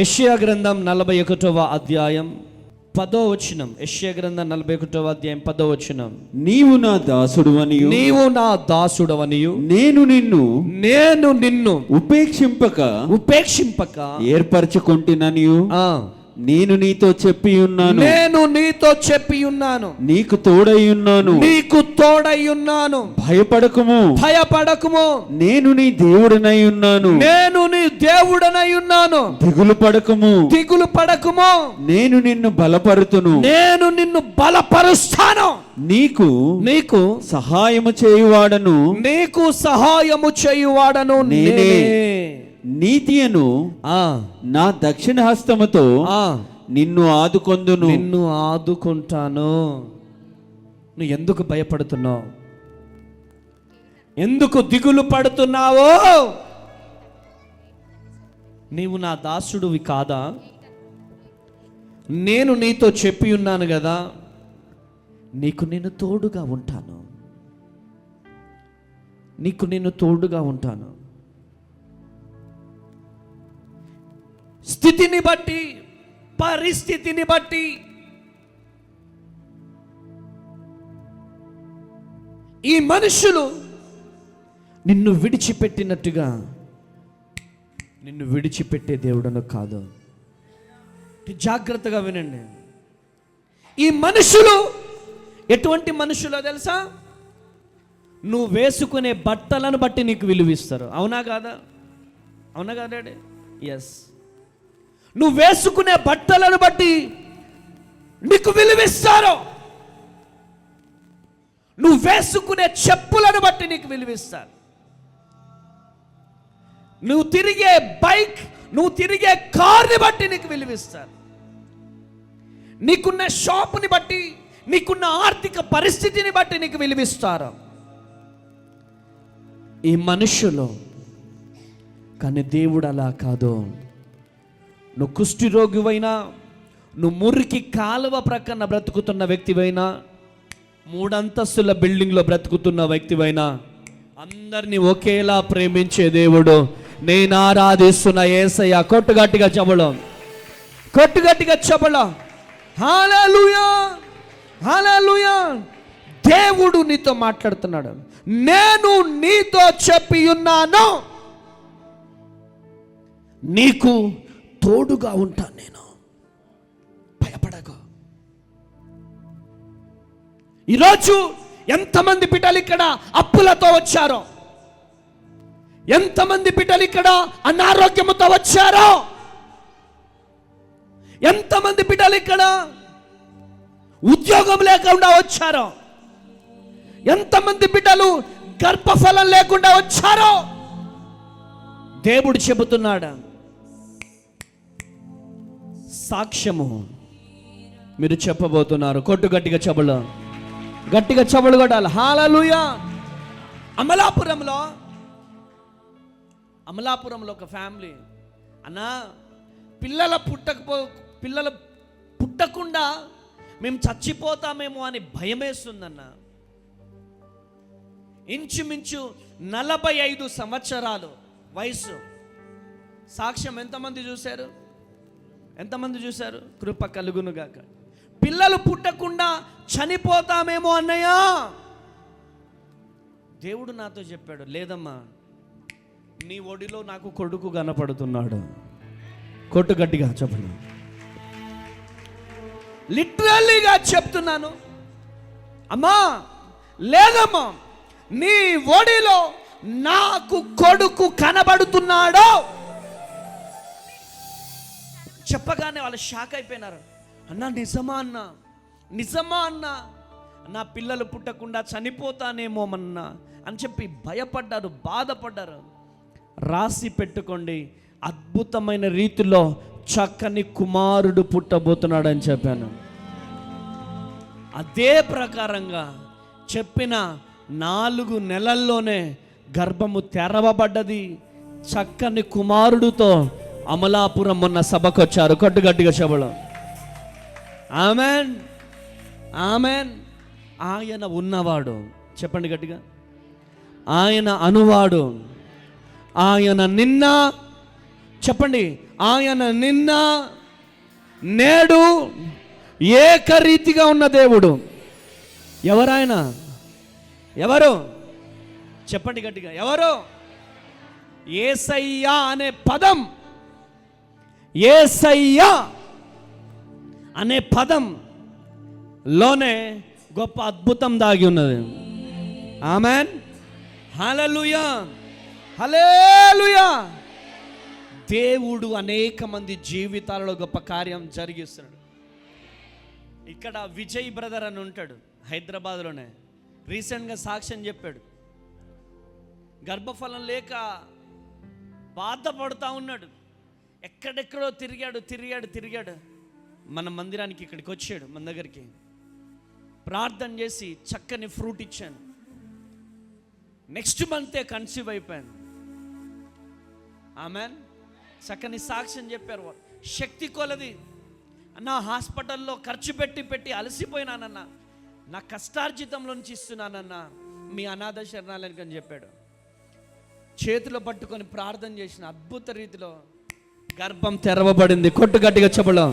యెషయా గ్రంథం 41వ అధ్యాయం 10వ వచనం. యెషయా గ్రంథం 41వ అధ్యాయం 10వ వచనం. నీవు నా దాసుడవనియు నీవు నా దాసుడవనియు నేను నిన్ను ఉపేక్షింపక ఏర్పరచుకొంటిననియు నేను నీతో చెప్పి ఉన్నాను నీకు తోడై ఉన్నాను భయపడకుము నేను నీ దేవుడనై ఉన్నాను దిగులు పడకుము నేను నిన్ను బలపరుస్తాను నీకు సహాయము చేయువాడను నేనే నీతియను నా దక్షిణ హస్తముతో నిన్ను ఆదుకుంటాను. నువ్వు ఎందుకు భయపడుతున్నావు? ఎందుకు దిగులు పడుతున్నావో? నీవు నా దాసుడివి కాదా? నేను నీతో చెప్పి ఉన్నాను కదా, నేను తోడుగా ఉంటాను. స్థితిని బట్టి, పరిస్థితిని బట్టి ఈ మనుషులు నిన్ను విడిచిపెట్టినట్టుగా నిన్ను విడిచిపెట్టే దేవుడను కాదు. జాగ్రత్తగా వినండి. ఈ మనుషులు ఎటువంటి మనుషులో తెలుసా? నువ్వు వేసుకునే బట్టలను బట్టి నీకు విలువిస్తారు. అవునా కాదా? ఎస్. నువ్వు వేసుకునే బట్టలను బట్టి నీకు విలువిస్తారు. నువ్వు వేసుకునే చెప్పులను బట్టి నీకు విలువిస్తారు. నువ్వు తిరిగే బైక్, నువ్వు తిరిగే కార్ని బట్టి నీకు విలువిస్తారు. నీకున్న షాపుని బట్టి, నీకున్న ఆర్థిక పరిస్థితిని బట్టి నీకు విలువిస్తారు ఈ మనుషులు. కానీ దేవుడు అలా కాదు. నువ్వు కుష్టి రోగివైనా, నువ్వు మురికి కాలువ ప్రక్కన బ్రతుకుతున్న వ్యక్తివైనా, 3 అంతస్తుల బిల్డింగ్లో బ్రతుకుతున్న వ్యక్తివైనా, అందరినీ ఒకేలా ప్రేమించే దేవుడు నేను ఆరాధిస్తున్న యేసయ్య. కొట్టుగట్టిగా చెప్పడం హల్లెలూయా, హల్లెలూయా. దేవుడు నీతో మాట్లాడుతున్నాడు. నేను నీతో చెప్పి ఉన్నాను, నీకు తోడుగా ఉంటాను. నేను భయపడకు. ఈరోజు ఎంతమంది బిడ్డలు ఇక్కడ అప్పులతో వచ్చారో, ఎంతమంది బిడ్డలు ఇక్కడ అనారోగ్యముతో వచ్చారో, ఎంతమంది బిడ్డలు ఇక్కడ ఉద్యోగం లేకుండా వచ్చారో, ఎంతమంది బిడ్డలు గర్భఫలం లేకుండా వచ్చారో, దేవుడు చెబుతున్నాడు సాక్ష్యము మీరు చెప్పబోతున్నారు. గట్టిగా చెబలు కొట్టాలి. హల్లెలూయా. అమలాపురంలో ఒక ఫ్యామిలీ అన్నా, పిల్లలు పుట్టకుండా మేము చచ్చిపోతామేమో అని భయమేస్తుందన్న. ఇంచుమించు 45 సంవత్సరాలు వయసు. సాక్ష్యం ఎంతమంది చూశారు? కృప కలుగునుగాక. పిల్లలు పుట్టకుండా చనిపోతామేమో అన్నయ్య. దేవుడు నాతో చెప్పాడు, లేదమ్మా, నీ ఒడిలో నాకు కొడుకు కనపడుతున్నాడు. గట్టిగా చెప్పండి. లిటరల్లీగా చెప్తున్నాను అమ్మా, లేదమ్మా, నీ ఒడిలో నాకు కొడుకు కనబడుతున్నాడు. చెప్పగానే వాళ్ళు షాక్ అయిపోయినారు. అన్నా నిజమా అన్నా, నా పిల్లలు పుట్టకుండా చనిపోతానేమో అన్నా అని చెప్పి భయపడ్డారు, బాధపడ్డారు. రాసి పెట్టుకోండి, అద్భుతమైన రీతిలో చక్కని కుమారుడు పుట్టబోతున్నాడని చెప్పాను. అదే ప్రకారంగా చెప్పిన 4 నెలల్లోనే గర్భము తెరవబడ్డది. చక్కని కుమారుడితో అమలాపురం మొన్న సభకు వచ్చారు. గట్టిగా చెప్పడం ఆమెన్, ఆమెన్. ఆయన ఉన్నవాడు, చెప్పండి గట్టిగా, ఆయన అనువాడు, ఆయన నిన్న, చెప్పండి, ఆయన నిన్న నేడు ఏకరీతిగా ఉన్న దేవుడు. ఎవరాయన? ఎవరు? చెప్పండి గట్టిగా, ఎవరు? యేసయ్యా అనే పదం, యేసయ్యా అనే పదం లోనే గొప్ప అద్భుతం దాగి ఉన్నది. ఆమెన్, హల్లెలూయా, హల్లెలూయా. దేవుడు అనేక మంది జీవితాలలో గొప్ప కార్యం జరిగిస్తున్నాడు. ఇక్కడ విజయ్ బ్రదర్ అని ఉంటాడు, హైదరాబాద్లోనే. రీసెంట్గా సాక్ష్యం చెప్పాడు. గర్భఫలం లేక బాధపడుతూ ఉన్నాడు. ఎక్కడెక్కడో తిరిగాడు. మన మందిరానికి ఇక్కడికి వచ్చాడు, మన దగ్గరికి. ప్రార్థన చేసి చక్కని ఫ్రూట్ ఇచ్చాను. నెక్స్ట్ మంతే కన్సీవ్ అయిపోయాను. ఆమెన్. చక్కని సాక్ష్యం చెప్పారు. శక్తి కొలది నా హాస్పిటల్లో ఖర్చు పెట్టి అలసిపోయినానన్నా, నా కష్టార్జితంలో నుంచి ఇస్తున్నానన్నా మీ అనాథ శరణాలయానికి అని చెప్పాడు. చేతిలో పట్టుకొని ప్రార్థన చేసిన అద్భుత రీతిలో గర్భం తెరవబడింది. కొట్టు గట్టిగా చెప్పడం.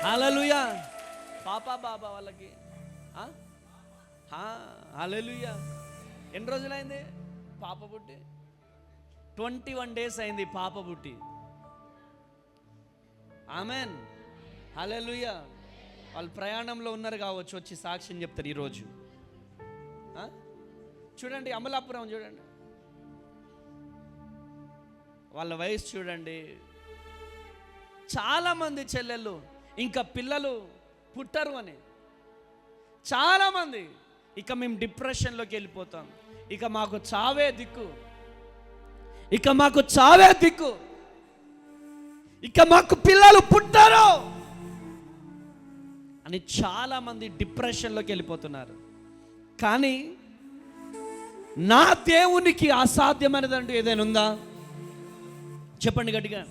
హల్లెలూయా. పాపా బాబా వాళ్ళకి హల్లెలూయా. ఎన్ని రోజులైంది పాప పుట్టి? 21 days అయింది పాప పుట్టి. ఆమెన్, హల్లెలూయా. వాళ్ళు ప్రయాణంలో ఉన్నారు కావచ్చు, వచ్చి సాక్ష్యం చెప్తారు ఈరోజు. చూడండి, అమలాపురం చూడండి, వాళ్ళ వయసు చూడండి. చాలామంది చెల్లెళ్ళు ఇంకా పిల్లలు పుట్టరు అని, చాలామంది ఇక మేము డిప్రెషన్లోకి వెళ్ళిపోతాం, ఇక మాకు చావే దిక్కు, ఇక మాకు పిల్లలు పుట్టరు అని చాలామంది డిప్రెషన్లోకి వెళ్ళిపోతున్నారు. కానీ నా దేవునికి అసాధ్యమైనదంటూ ఏదైనా ఉందా? చెప్పండి గట్టిగా,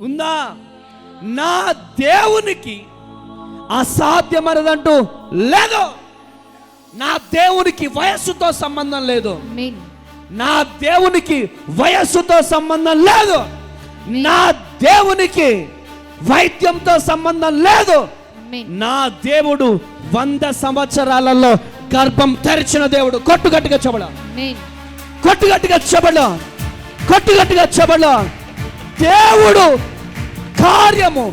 ఉందా? నా దేవునికి అసాధ్యమైనదంటూ లేదు. నా దేవునికి వయస్సుతో సంబంధం లేదు. నా దేవునికి వయస్సుతో సంబంధం లేదు. నా దేవునికి వైద్యంతో సంబంధం లేదు. నా దేవుడు 100 సంవత్సరాలలో గర్భం తెరిచిన దేవుడు. కొట్టుగట్టిగా చెప్పడం. దేవుడు కార్యము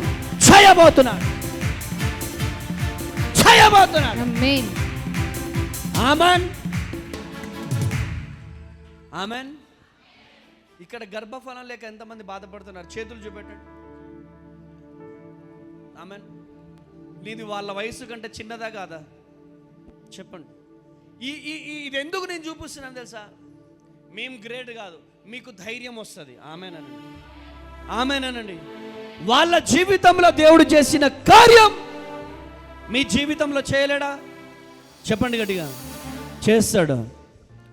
చేయబోతున్నాడు. ఆమెన్. ఇక్కడ గర్భఫలం లేక ఎంతమంది బాధపడుతున్నారు? చేతులు చూపెట్టండి. ఆమెన్. నీది వాళ్ళ వయసు కంటే చిన్నదా కాదా? చెప్పండి. ఇది ఎందుకు నేను చూపిస్తున్నాను తెలుసా? మేము గ్రేట్ కాదు, మీకు ధైర్యం వస్తుంది. ఆమెనండి. వాళ్ళ జీవితంలో దేవుడు చేసిన కార్యం మీ జీవితంలో చేయలేడా? చెప్పండి గట్టిగా. చేస్తాడు.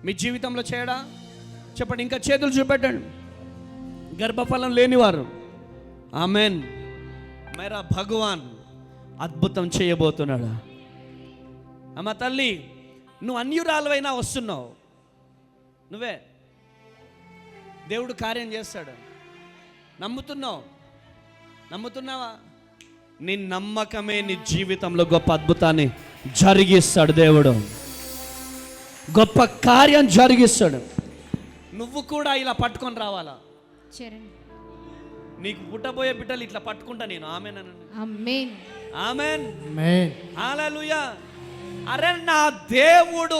మీ జీవితంలో చేయడా? చెప్పండి. ఇంకా చేతులు చూపెట్టండి. గర్భఫలం లేనివారు, ఆమెన్, మేరా భగవాన్ అద్భుతం చేయబోతున్నాడు. అమ్మ తల్లి, నువ్వు అన్యురాలువైనా వస్తున్నావు, నువ్వే దేవుడు కార్యం చేస్తాడు. నమ్ముతున్నావా? నీ నమ్మకమే నీ జీవితంలో గొప్ప అద్భుతాన్ని జరిగిస్తాడు. దేవుడు గొప్ప కార్యం జరిగిస్తాడు. నువ్వు కూడా ఇలా పట్టుకొని రావాలా? నీకు పుట్టబోయే బిడ్డలు ఇట్లా పట్టుకుంటా నేను. ఆమెన్. హల్లెలూయా. అరే, నా దేవుడు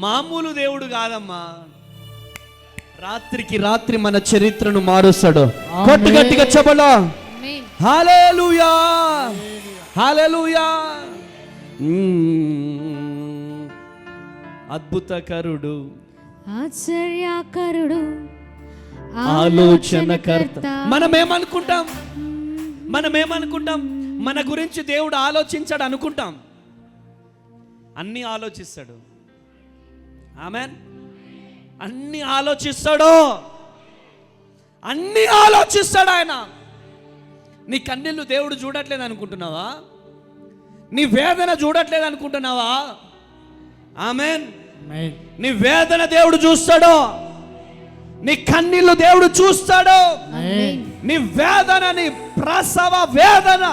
మామూలు దేవుడు కాదమ్మా. రాత్రికి రాత్రి మన చరిత్రను మారుస్తాడు. కొట్టు గట్టిగా చెప్పలో. హల్లెలూయా, హల్లెలూయా. అద్భుతకరుడు, ఆశ్చర్యకరుడు, ఆలోచనకర్త. మనమేమనుకుంటాం? మన గురించి దేవుడు ఆలోచించాడు అనుకుంటాం. అన్నీ ఆలోచిస్తాడు. ఆమెన్. అన్నీ ఆలోచిస్తాడు ఆయన. నీ కన్నీళ్ళు దేవుడు చూడట్లేదు అనుకుంటున్నావా? నీ వేదన చూడట్లేదు అనుకుంటున్నావా? ఆమెన్. నీ వేదన దేవుడు చూస్తాడు. నీ కన్నీళ్లు దేవుడు చూస్తాడు. ఆమేన్. నీ వేదన, నీ ప్రసవ వేదన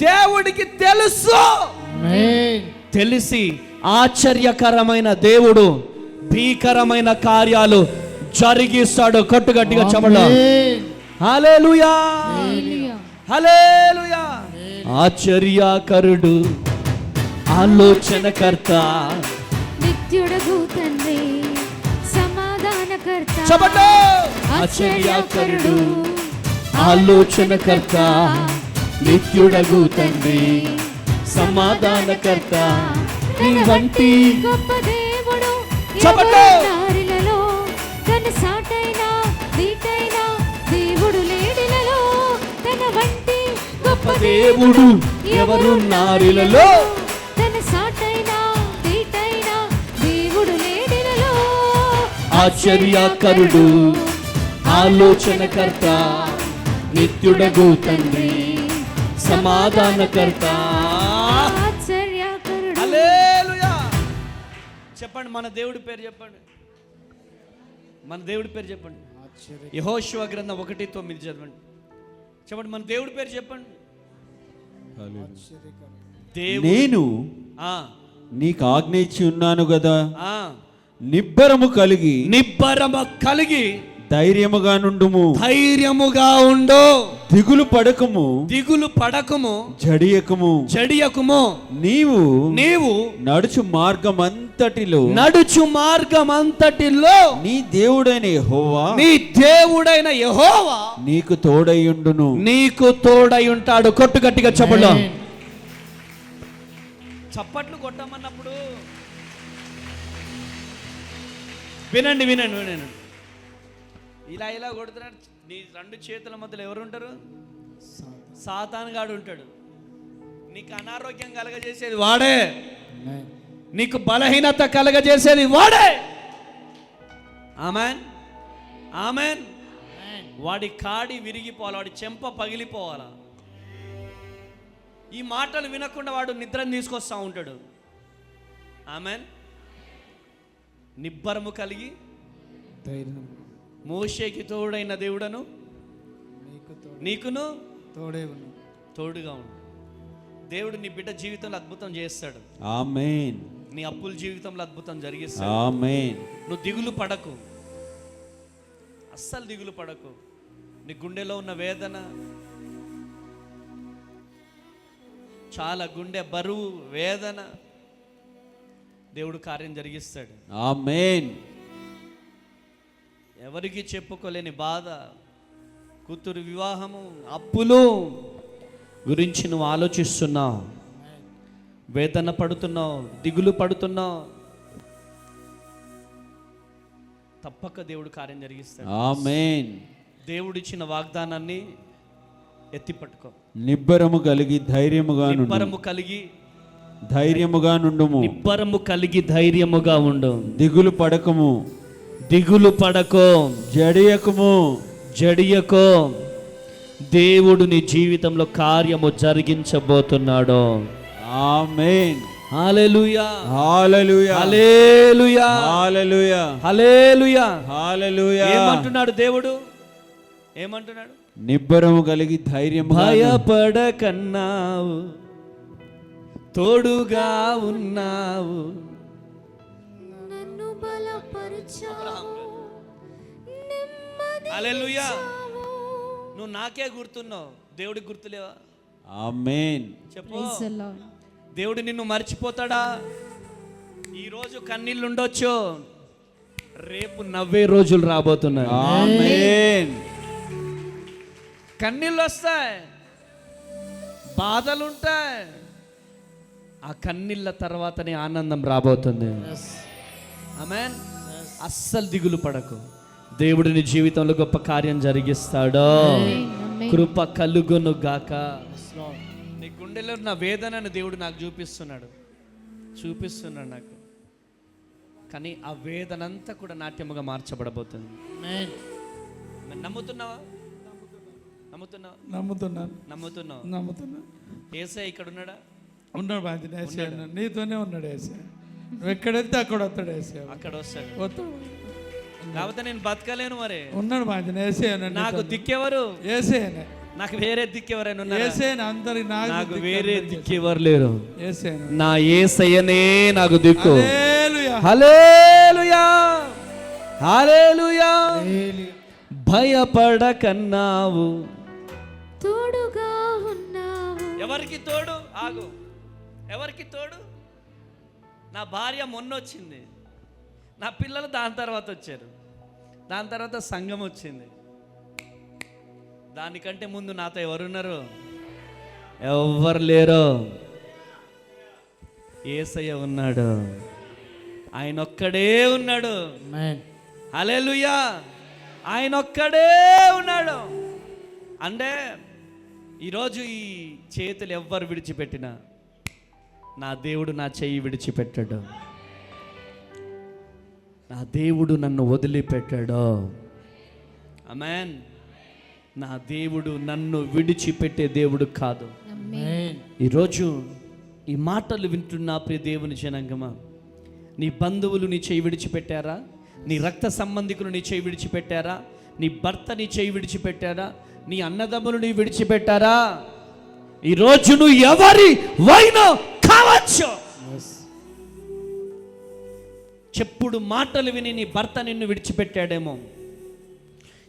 దేవుడికి తెలుసు. ఆమేన్. తెలిసి ఆశ్చర్యకరమైన దేవుడు భీకరమైన కార్యాలు జరిగిస్తాడు. కట్టుగట్టిగా చెప్పండి ఆమేన్. హల్లెలూయా, హల్లెలూయా. హల్లెలూయా. ఆశ్చర్యకరుడు, ఆలోచనకర్త, నిత్యుడగు తండ్రి, సమాధానకర్త. చెప్పండి. ఆశ్చర్యకరుడు, ఆలోచనకర్త, నిత్యుడగు తండ్రి, సమాధానకర్త, నీ వంటి గొప్ప దేవుడు చెప్పండి. నారిలలో తన సాటైన దీటైన దేవుడు లేడిలలో, తన వంటి గొప్ప దేవుడు ఎవరు నారిలలో, తన సాటైన దీటైన దేవుడు లేడిలలో. ఆశ్చర్యకరుడు, ఆలోచనకర్త, నిత్యుడగు తండ్రి, సమాధానకర్త. ఆశ్చర్యకరుడు. హల్లెలూయా. చెప్పండి మన దేవుడి పేరు చెప్పండి. మన దేవుడి పేరు చెప్పండి. యెహోషువ గ్రంథం 1:9 చదవండి. చెప్పండి మన దేవుడి పేరు చెప్పండి. దేవుడు. నేను ఆ, నీకు ఆజ్ఞ ఇచ్చి ఉన్నాను కదా, ఆ, నిబ్బరము కలిగి నిబ్బరము కలిగి ధైర్యముగా నుండుము, ధైర్యముగా ఉండు, దిగులు పడకము, దిగులు పడకము, జడియకము. జడియకుము. నీవు నడుచు మార్గమంతటిలో నడుచు మార్గమంతటిలో నీ దేవుడైన యెహోవా నీ దేవుడైన యెహోవా నీకు తోడయుండును. నీకు తోడై ఉంటాడు. కొట్టు గట్టిగా చెప్పండి. చప్పట్లు కొట్టమన్నప్పుడు వినండి వినండి వినండి. ఇలా కొడుతున్నాడు. నీ రెండు చేతుల మధ్యలో ఎవరు ఉంటారు? సాతానుగాడు ఉంటాడు. నీకు అనారోగ్యం కలగజేసేది వాడే, నీకు బలహీనత కలగజేసేది వాడే. Amen, amen. వాడి కాడి విరిగిపోవాలి, వాడి చెంప పగిలిపోవాలా. ఈ మాటలు వినకుండా వాడు నిద్రను తీసుకొస్తా ఉంటాడు. ఆమెన్. నిబ్బరము కలిగి మోషేకి తోడైన దేవుడను నీకును తోడుగా ఉండు. దేవుడు నీ బిడ్డ జీవితంలో అద్భుతం చేస్తాడు. ఆమేన్. నీ అప్పుల జీవితంలో అద్భుతం జరిగిస్తాడు. ఆమేన్. నువ్వు దిగులు పడకు, అస్సలు దిగులు పడకు. నీ గుండెలో ఉన్న వేదన, చాలా గుండె బరువు వేదన, దేవుడు కార్యం జరిగిస్తాడు. ఆమేన్. ఎవరికి చెప్పుకోలేని బాధ, కూతురు వివాహము, అప్పులు గురించి నువ్వు ఆలోచిస్తున్నావు, వేదన పడుతున్నావు, దిగులు పడుతున్నావు. తప్పక దేవుడు కార్యం జరిగిస్తాడు. ఆమేన్. దేవుడిచ్చిన వాగ్దానాన్ని ఎత్తి పట్టుకో. నిబ్బరము కలిగి ధైర్యముగా నుండు. నిబ్బరము కలిగి ధైర్యముగా నుండుము. నిబ్బరము కలిగి ధైర్యముగా ఉండు. దిగులు పడకము, దిగులు పడకో, జడియకము. జడియకో. దేవుడు నీ జీవితంలో కార్యము జరిగించబోతున్నాడు. ఆమేన్. హల్లెలూయా, హల్లెలూయా, హల్లెలూయా, హల్లెలూయా, హల్లెలూయా. హల్లెలూయా. ఏమంటున్నాడు దేవుడు? ఏమంటున్నాడు? నిబ్బరము కలిగి ధైర్యము. భయపడకన్నావు, తోడుగా ఉన్నావు. నన్ను బలపరిచావు, నెమ్మది హల్లెలూయా. నువ్వు నాకే గుర్తున్నావు, దేవుడికి గుర్తులేవా? ఆమేన్. చెప్పు. Praise the Lord. దేవుడు నిన్ను మర్చిపోతాడా? ఈరోజు కన్నీళ్ళు ఉండొచ్చు, రేపు నవ్వే రోజులు రాబోతున్నాయి. ఆమేన్. కన్నీళ్ళు వస్తాయి, బాధలు ఉంటాయి. ఆ కన్నీళ్ళ తర్వాతనే ఆనందం రాబోతుంది. ఆమేన్. అస్సలు దిగులు పడకు, దేవుడు నీ జీవితంలో గొప్ప కార్యం జరిగిస్తాడు. కృప కలుగును గాక. నీ గుండెలో ఉన్న వేదనను దేవుడు నాకు చూపిస్తున్నాడు నాకు. కానీ ఆ వేదనంతా కూడా నాట్యముగా మార్చబడబోతుంది. నమ్ముతున్నావా? నమ్ముతున్నా. ఏసై ఇక్కడ ఉన్నాడా? ఉన్నాడు బాధ్యత. నీతోనే ఉన్నాడు ఏసే. నువ్వు ఎక్కడెళ్తే అక్కడ వస్తాడు ఏసే. అక్కడ వస్తాడు. వస్తాడు. కాకపోతే నేను బతకలేను మరి. ఉన్నాడు బాధ్యత ఏసే నాకు దిక్కెవరు? ఏసేనే. నాకు వేరే దిక్కెవరైనా ఉన్నారా? ఏసేనే అందరికి నాకు వేరే దిక్కెవరు లేరు. ఏసేనే. నా యేసయ్యనే నాకు దిక్కు. హల్లెలూయా. హల్లెలూయా హల్లెలూయా. హల్లెలూయా. భయపడకన్నావు, తోడుగా ఉన్నావు. ఎవరికి తోడు? ఆగు, ఎవరికి తోడు? నా భార్య మొన్న వచ్చింది, నా పిల్లలు దాని తర్వాత వచ్చారు, దాని తర్వాత సంఘం వచ్చింది. దానికంటే ముందు నాతో ఎవరున్నారు? ఎవ్వరు లేరు. యేసయ్య ఉన్నాడు, ఆయన ఒక్కడే ఉన్నాడు. ఆమేన్. హల్లెలూయా, ఆయన ఒక్కడే ఉన్నాడు. అంటే ఈరోజు ఈ చేతులు ఎవ్వరు విడిచిపెట్టినా నా దేవుడు నా చెయ్యి విడిచిపెట్టాడు. నా దేవుడు నన్ను వదిలిపెట్టాడు. ఆమేన్. నా దేవుడు నన్ను విడిచిపెట్టే దేవుడు కాదు. ఆమేన్. ఈరోజు ఈ మాటలు వింటున్నా ప్రియ దేవుని జనాంగమా, నీ బంధువులు నీ చేయి విడిచిపెట్టారా? నీ రక్త సంబంధికులు నీ చేయి విడిచిపెట్టారా? నీ భర్త నీ చేయి విడిచిపెట్టారా? నీ అన్నదమ్ములు నీ విడిచిపెట్టారా? ఈరోజు నువ్వు ఎవరి వైనా కావచ్చు. చెప్పుడు మాటలు విని నీ భర్త నిన్ను విడిచిపెట్టాడేమో,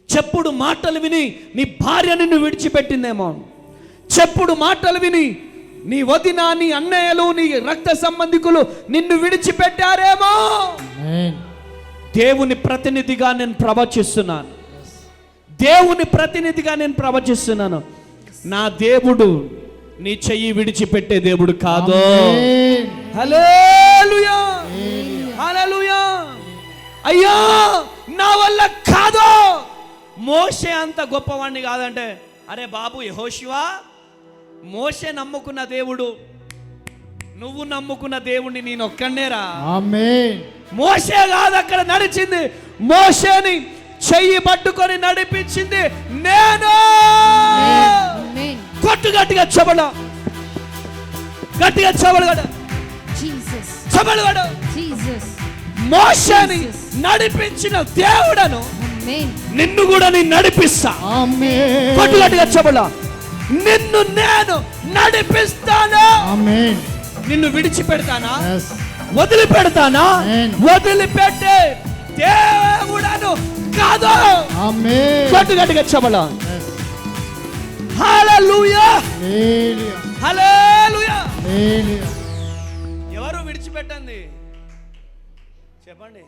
చెప్పుడు మాటలు విని నీ భార్య నిన్ను విడిచిపెట్టిందేమో, చెప్పుడు మాటలు విని నీ వదిన, నీ అన్నయ్యలు, నీ రక్త సంబంధికులు నిన్ను విడిచిపెట్టారేమో. ఆమేన్. దేవుని ప్రతినిధిగా నేను ప్రవచిస్తున్నాను, దేవుని ప్రతినిధిగా నేను ప్రవచిస్తున్నాను. నా దేవుడు నీ చెయ్యి విడిచిపెట్టే దేవుడు కాదు. ఆమేన్. హల్లెలూయా హల్లెలూయా. అయ్యా నా వల్ల కాదు. మోషే అంత గొప్పవాడిని కాదంటే, అరే బాబు యెహోషువ, మోషే నమ్ముకున్న దేవుడు, నువ్వు నమ్ముకున్న దేవుడిని నేను ఒక్కనేరా. ఆమేన్. మోషే కాదు అక్కడ నడిచింది, మోషేని చెయ్యి పట్టుకొని నడిపించింది నేను. ఆమేన్. కొట్టు గట్టిగా చెబడ, గట్టిగా చెబడగడ, జీసస్ చెబడగడ. జీసస్. మోషేని నడిపించిన దేవుడను ఆమేన్. నిన్ను కూడా నేను నడిపిస్తా. ఆమేన్. కొట్టు గట్టిగా చెబడ. నిన్ను నేను నడిపిస్తాను. ఆమేన్. నిన్ను విడిచిపెడతానా? yes. వదిలిపెడతానా? Amen. వదిలిపెట్టే దేవుడను కాదు. ఆమేన్. కొట్టు గట్టిగా చెబడ. yes. హల్లెలూయా హల్లెలూయా. హల్లెలూయా. హల్లెలూయా. ఎవరు విడిచిపెట్టండి చెప్పండి.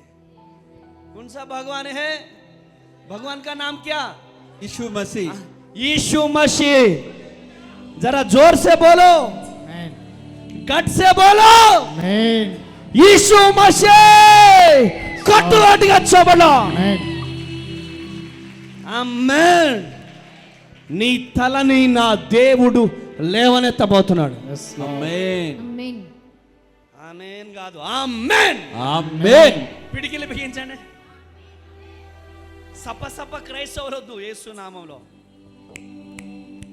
कौन सा भगवान है? भगवान का नाम क्या? यीशु मसीह। यीशु मसीह। जरा जोर से बोलो, ఆమేన్. गट से बोलो, ఆమేన్. यीशु मसीह। కొట్టు గట్టిగా చెబడ. ఆమేన్. ఆమేన్. నీ తలని నా దేవుడు లేవనెత్తబోతున్నాడు. yes. आमेन ఆమేన్. ఆమేన్ కాదు, ఆమేన్. आमेन। పిడికిలు బిగించండి. సప క్రైస్తవులొద్దు. యేసు నామంలో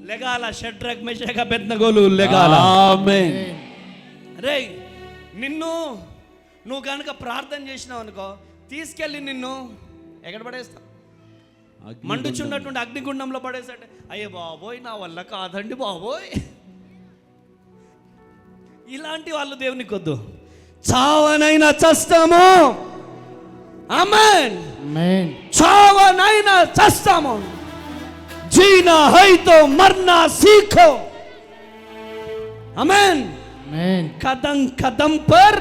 లెగాల. షడ్రక్ మెషక బెద్నగోలు లెగాల. आमेन రే, నువ్వు కనుక ప్రార్థన చేసినావు అనుకో, తీసుకెళ్ళి నిన్ను ఎక్కడ పడేస్తా? మండుచున్నటువంటి అగ్నిగుండంలో పడేసంటే, అయ్యే బాబోయ్ నా వల్ల కాదండి బాబోయ్. ఇలాంటి వాళ్ళు దేవునికి వద్దు. చావనైనా చస్తాము. ఆమేన్. ఆమేన్. చావనైనా చస్తాము. జీనా హై తో మర్నా సీఖో. ఆమేన్. ఆమేన్. కదం కదం పర్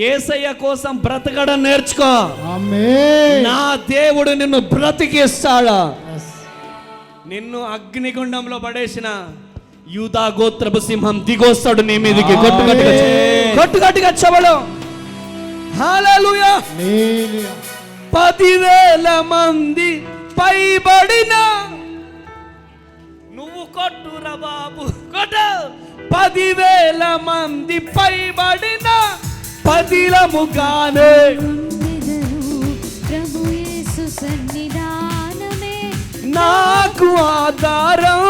యేసయ్య కోసం బ్రతకడం నేర్చుకో. ఆమేన్. నా దేవుడు నిన్ను బ్రతికిస్తాడా? yes. నిన్ను అగ్నిగుండంలో పడేసిన యూదా గోత్రపు సింహం దిగొస్తాడు నీ మీదకి. కొట్టు గట్టిగా చెబడు. హల్లెలూయా. హల్లెలూయా. 10,000 మంది పైబడిన నువ్వు కొట్టురా బాబు, కొట్టు. 10,000 మంది పైబడిన పదిలముగానే ఉండెదను ప్రభు యేసు సన్నిధానమే నాకు ఆధారం.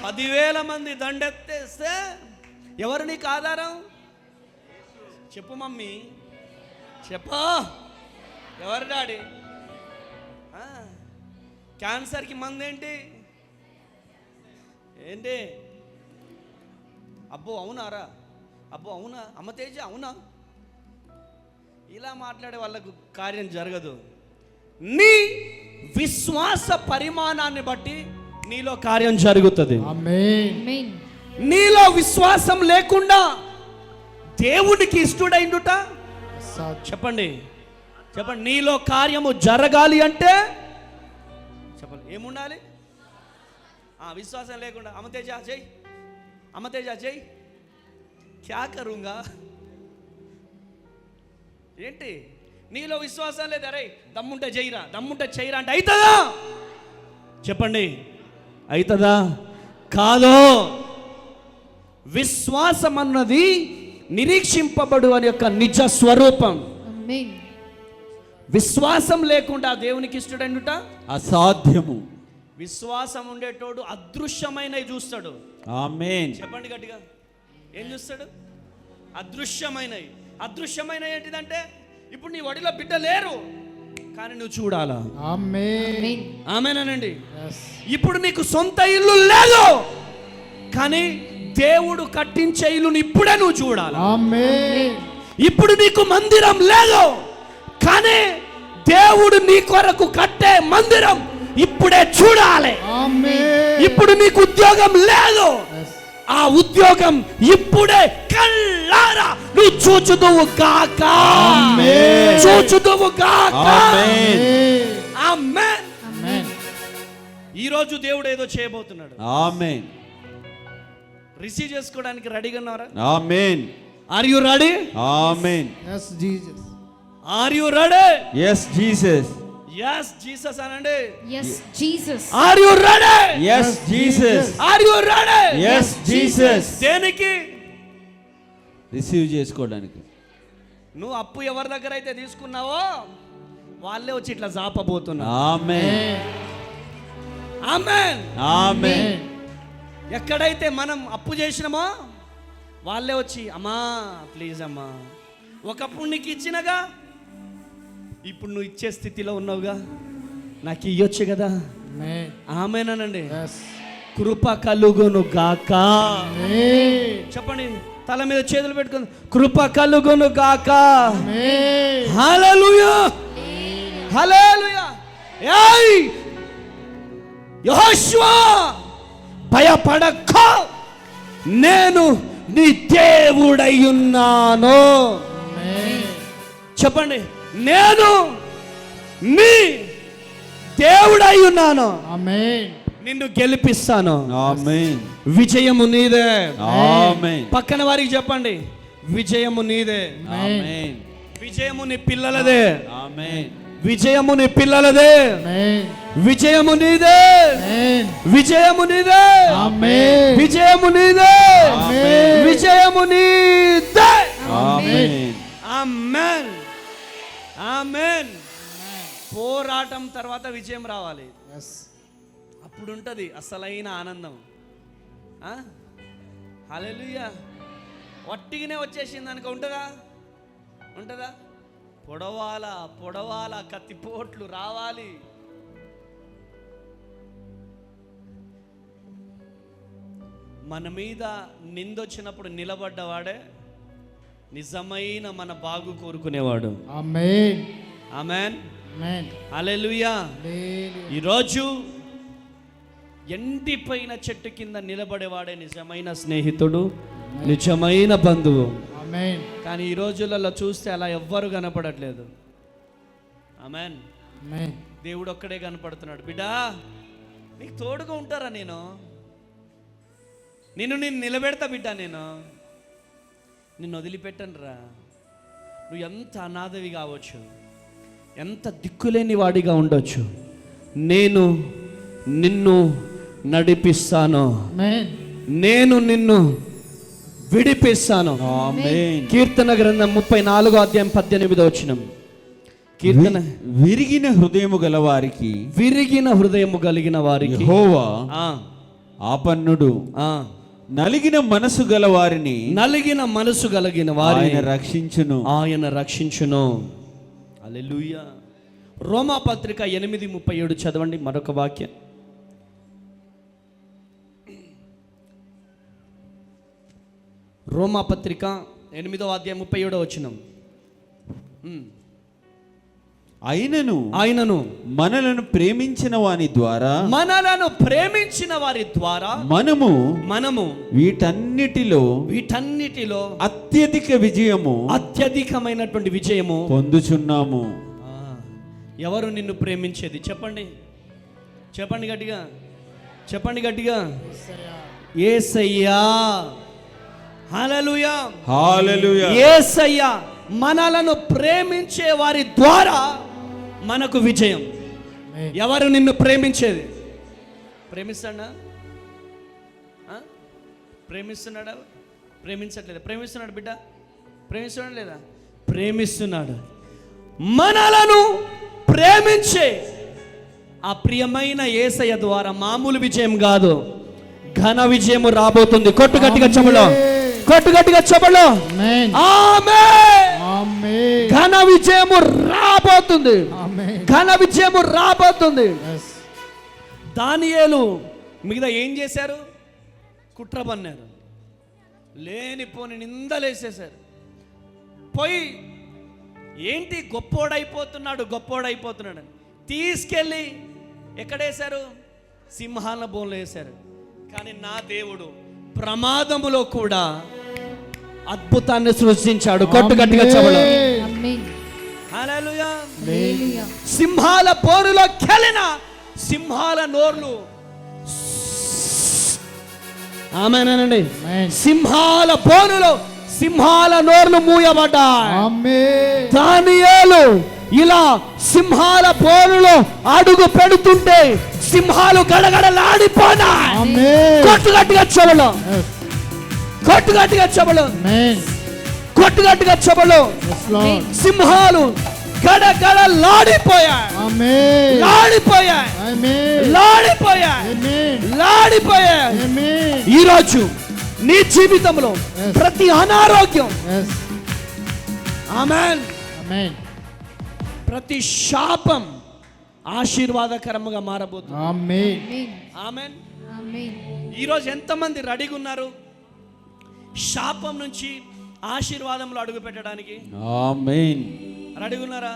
10,000 మంది దండెత్తేస్తే ఎవరు నీకు ఆధారం? చెప్పు మమ్మీ, చెప్పా ఎవరు డాడీ? క్యాన్సర్కి మందు ఏంటి? ఏంటి? అబ్బో అవునారా? అబ్బో అవునా? అమ్మ తేజ అవునా? ఇలా మాట్లాడే వాళ్ళకు కార్యం జరగదు. నీ విశ్వాస పరిమాణాన్ని బట్టి నీలో కార్యం జరుగుతుంది. ఆమేన్. Amen. నీలో విశ్వాసం లేకుండా దేవునికి ఇష్టడైండుట అసాధ్యం. చెప్పండి చెప్పండి. నీలో కార్యము జరగాలి అంటే చెప్పండి ఏముండాలి? విశ్వాసం లేకుండా అమతేజ చెయ్యి, అమతేజ చెయ్యి, క్యా కరుంగా? ఏంటి? నీలో విశ్వాసం లేదు. అరే దమ్ముంటే చెయ్యిరా, దమ్ముంటే చెయ్యిరా అంటే అవుతుందా? చెప్పండి అవుతుందా? కాదు. విశ్వాసం అన్నది నిరీక్షింపబడు అని యొక్క నిజ స్వరూపం. Amen. విశ్వాసం లేకుండా దేవునికి ఇష్టడనుట అసాధ్యము. విశ్వాసం ఉండేటోడు అదృశ్యమైనవి చూస్తాడు. ఆమేన్. చెప్పండి గట్టిగా. ఏం చూస్తాడు? అదృశ్యమైనవి. అదృశ్యమైనవి ఏంటిదంటే ఇప్పుడు నీ ఒడిలో బిడ్డ లేరు కానీ నువ్వు చూడాలా. ఆమేన్. Amen. ఆమేనండి. Yes. ఇప్పుడు నీకు సొంత ఇల్లు లేదు కానీ దేవుడు కట్టించే ఇల్లుని ఇప్పుడే నువ్వు చూడాలి. ఆమేన్. ఇప్పుడు నీకు మందిరం లేదు కానీ దేవుడు నీ కొరకు కట్టే మందిరం ఇప్పుడే చూడాలి. ఆమేన్. ఇప్పుడు నీకు ఉద్యోగం లేదు, Yes. ఆ ఉద్యోగం ఇప్పుడే కళ్ళారా నువ్వు చూచుదువు గాక. ఆమేన్. చూచుదువు గాక. ఆమేన్. ఆమేన్. ఆమేన్. ఈ రోజు దేవుడు ఏదో చేయబోతున్నాడు. ఆమేన్. రిసీవ్ చేసుకోవడానికి రెడీగా ఉన్నారా? Amen. Are you ready? Amen. Yes, Jesus. Are you ready? yes Jesus. yes Jesus అనండి. Yes, Jesus. Are you ready? yes Jesus. Are you ready? yes Jesus. దేనికి? రిసీవ్ చేసుకోవడానికి. నువ్వు అప్పు ఎవరి దగ్గర అయితే తీసుకున్నావో వాళ్ళే వచ్చి ఇట్లా జాపబోతున్నారు. ఆమేన్. ఆమేన్. ఆమేన్. ఎక్కడైతే మనం అప్పు చేసినామో వాళ్ళే వచ్చి అమ్మా ప్లీజ్ అమ్మా, ఒకప్పుడు నీకు ఇచ్చినగా ఇప్పుడు నువ్వు ఇచ్చే స్థితిలో ఉన్నావుగా, నాకు ఇయ్యొచ్చు కదా. Amen. ఆమేనండి. Yes. కృప కలుగును గాక. Amen. చెప్పండి తల మీద చేతులు పెట్టుకుని కృప కలుగును గాక. Amen. హల్లెలూయా, హల్లెలూయా. ఏయ్ యెహోషువా భయపడక, నేను నీ దేవుడై ఉన్నాను. Amen. చెప్పండి నేను నీ దేవుడై ఉన్నాను. Amen. నిన్ను గెలిపిస్తాను. ఆమేన్. విజయము నీదే. ఆమేన్. పక్కన వారికి చెప్పండి విజయము నీదే. ఆమేన్. విజయము నీ పిల్లలదే. ఆమేన్. విజయము నీ పిల్లలదే. Amen. విజయము నీదే. Amen. విజయము నీదే. Amen. విజయము నీదే. Amen. విజయము నీదే. ఆమేన్. ఆమేన్. ఆమేన్. పోరాటం తర్వాత విజయం రావాలి. Yes. అప్పుడు ఉంటుంది అసలైన ఆనందం. హల్లెలూయా. వట్టిగానే వచ్చేసింది అనుకో ఉంటుందా? ఉంటుందా? పొడవాలా పొడవాలా, కత్తిపోట్లు రావాలి. మన మీద నిందొచ్చినప్పుడు నిలబడ్డవాడే నిజమైన మన బాగు కోరుకునేవాడు. Amen. ఆమేన్. Amen. హల్లెలూయా. Hallelujah. ఈరోజు ఎండిపోయిన చెట్టు కింద నిలబడేవాడే నిజమైన స్నేహితుడు, నిజమైన బంధువు. Amen. కానీ ఈ రోజులలో చూస్తే అలా ఎవ్వరు కనపడట్లేదు. ఆమేన్. Amen. దేవుడు ఒక్కడే కనపడుతున్నాడు. బిడ్డా నీకు తోడుగా ఉంటారా? నిన్ను నిలబెడతా బిడ్డా, నిన్ను వదిలిపెట్టను రా. నువ్వు ఎంత అనాథవి కావచ్చు, ఎంత దిక్కులేని వాడిగా ఉండొచ్చు, నేను నిన్ను నడిపిస్తాను. Amen. నేను నిన్ను విడిపిస్తాను. ఆమేన్. కీర్తన గ్రంథం 34:18 కీర్తన. విరిగిన హృదయము గల వారికి, విరిగిన హృదయము కలిగిన వారికి యెహోవా ఆ, ఆపన్నుడు. ఆ, నలిగిన మనసు గల వారిని నలిగిన మనసు కలిగిన వారిని ఆయన రక్షించును. ఆయన రక్షించును. హల్లెలూయా. రోమాపత్రిక 8:37 చదవండి మరొక వాక్యం. రోమాపత్రిక 8:37 ఆయనను మనలను ప్రేమించిన వారి ద్వారా మనము వీటన్నిటిలో అత్యధికమైనటువంటి విజయము పొందుచున్నాము. ఎవరు నిన్ను ప్రేమించేది? చెప్పండి గట్టిగా యేసయ్యా. హల్లెలూయా. హల్లెలూయా. యేసయ్యా మనలను ప్రేమించే వారి ద్వారా మనకు విజయం. ఎవరు నిన్ను ప్రేమించేది? ప్రేమిస్తాడా? ప్రేమిస్తున్నాడా? ప్రేమించట్లేదా? ప్రేమిస్తున్నాడు బిడ్డ? ప్రేమిస్తున్నాడు లేదా? ప్రేమిస్తున్నాడు. మనలను ప్రేమించే ఆ ప్రియమైన యేసయ్య ద్వారా మామూలు విజయం కాదు, ఘన విజయము రాబోతుంది. కొట్టు గట్టిగా చెబులో. ఆమేన్. ఘన విజయము రాబోతుంది. దానియేలు మిగతా ఏం చేశారు? కుట్ర పన్నారు, లేనిపోని నిందలేసేశారు. పోయి ఏంటి గొప్పోడైపోతున్నాడు అని తీసుకెళ్ళి ఎక్కడేశారు? సింహాల బోన్లో వేశారు. కానీ నా దేవుడు ప్రమాదములో కూడా అద్భుతాన్ని సృష్టించాడు. కొట్టు గట్టిగా చెబులో. హల్లెలూయా. సింహాల బోనులో కెలిన సింహాల నోర్లు ఆమేనండి. సింహాల బోనులో సింహాల నోర్లు మూయబడ్డాయి. దానియేలు ఇలా సింహాల బోనులో అడుగు పెడుతుంటే సింహాలు గడగడలాడిపోనాయి. కొట్టు గట్టిగా చెబులు. సింహాలు లాడిపోయాయి. ఈరోజు నీ జీవితంలో ప్రతి అనారోగ్యం, ఆమేన్, ప్రతి శాపం ఆశీర్వాదకరముగా మారబోతుంది. ఆమేన్. ఈరోజు ఎంతమంది రెడీగా ఉన్నారు శాపం నుంచి ఆశీర్వాదంలో అడుగు పెట్టడానికి? ఆమేన్. రెడీగా ఉన్నారా?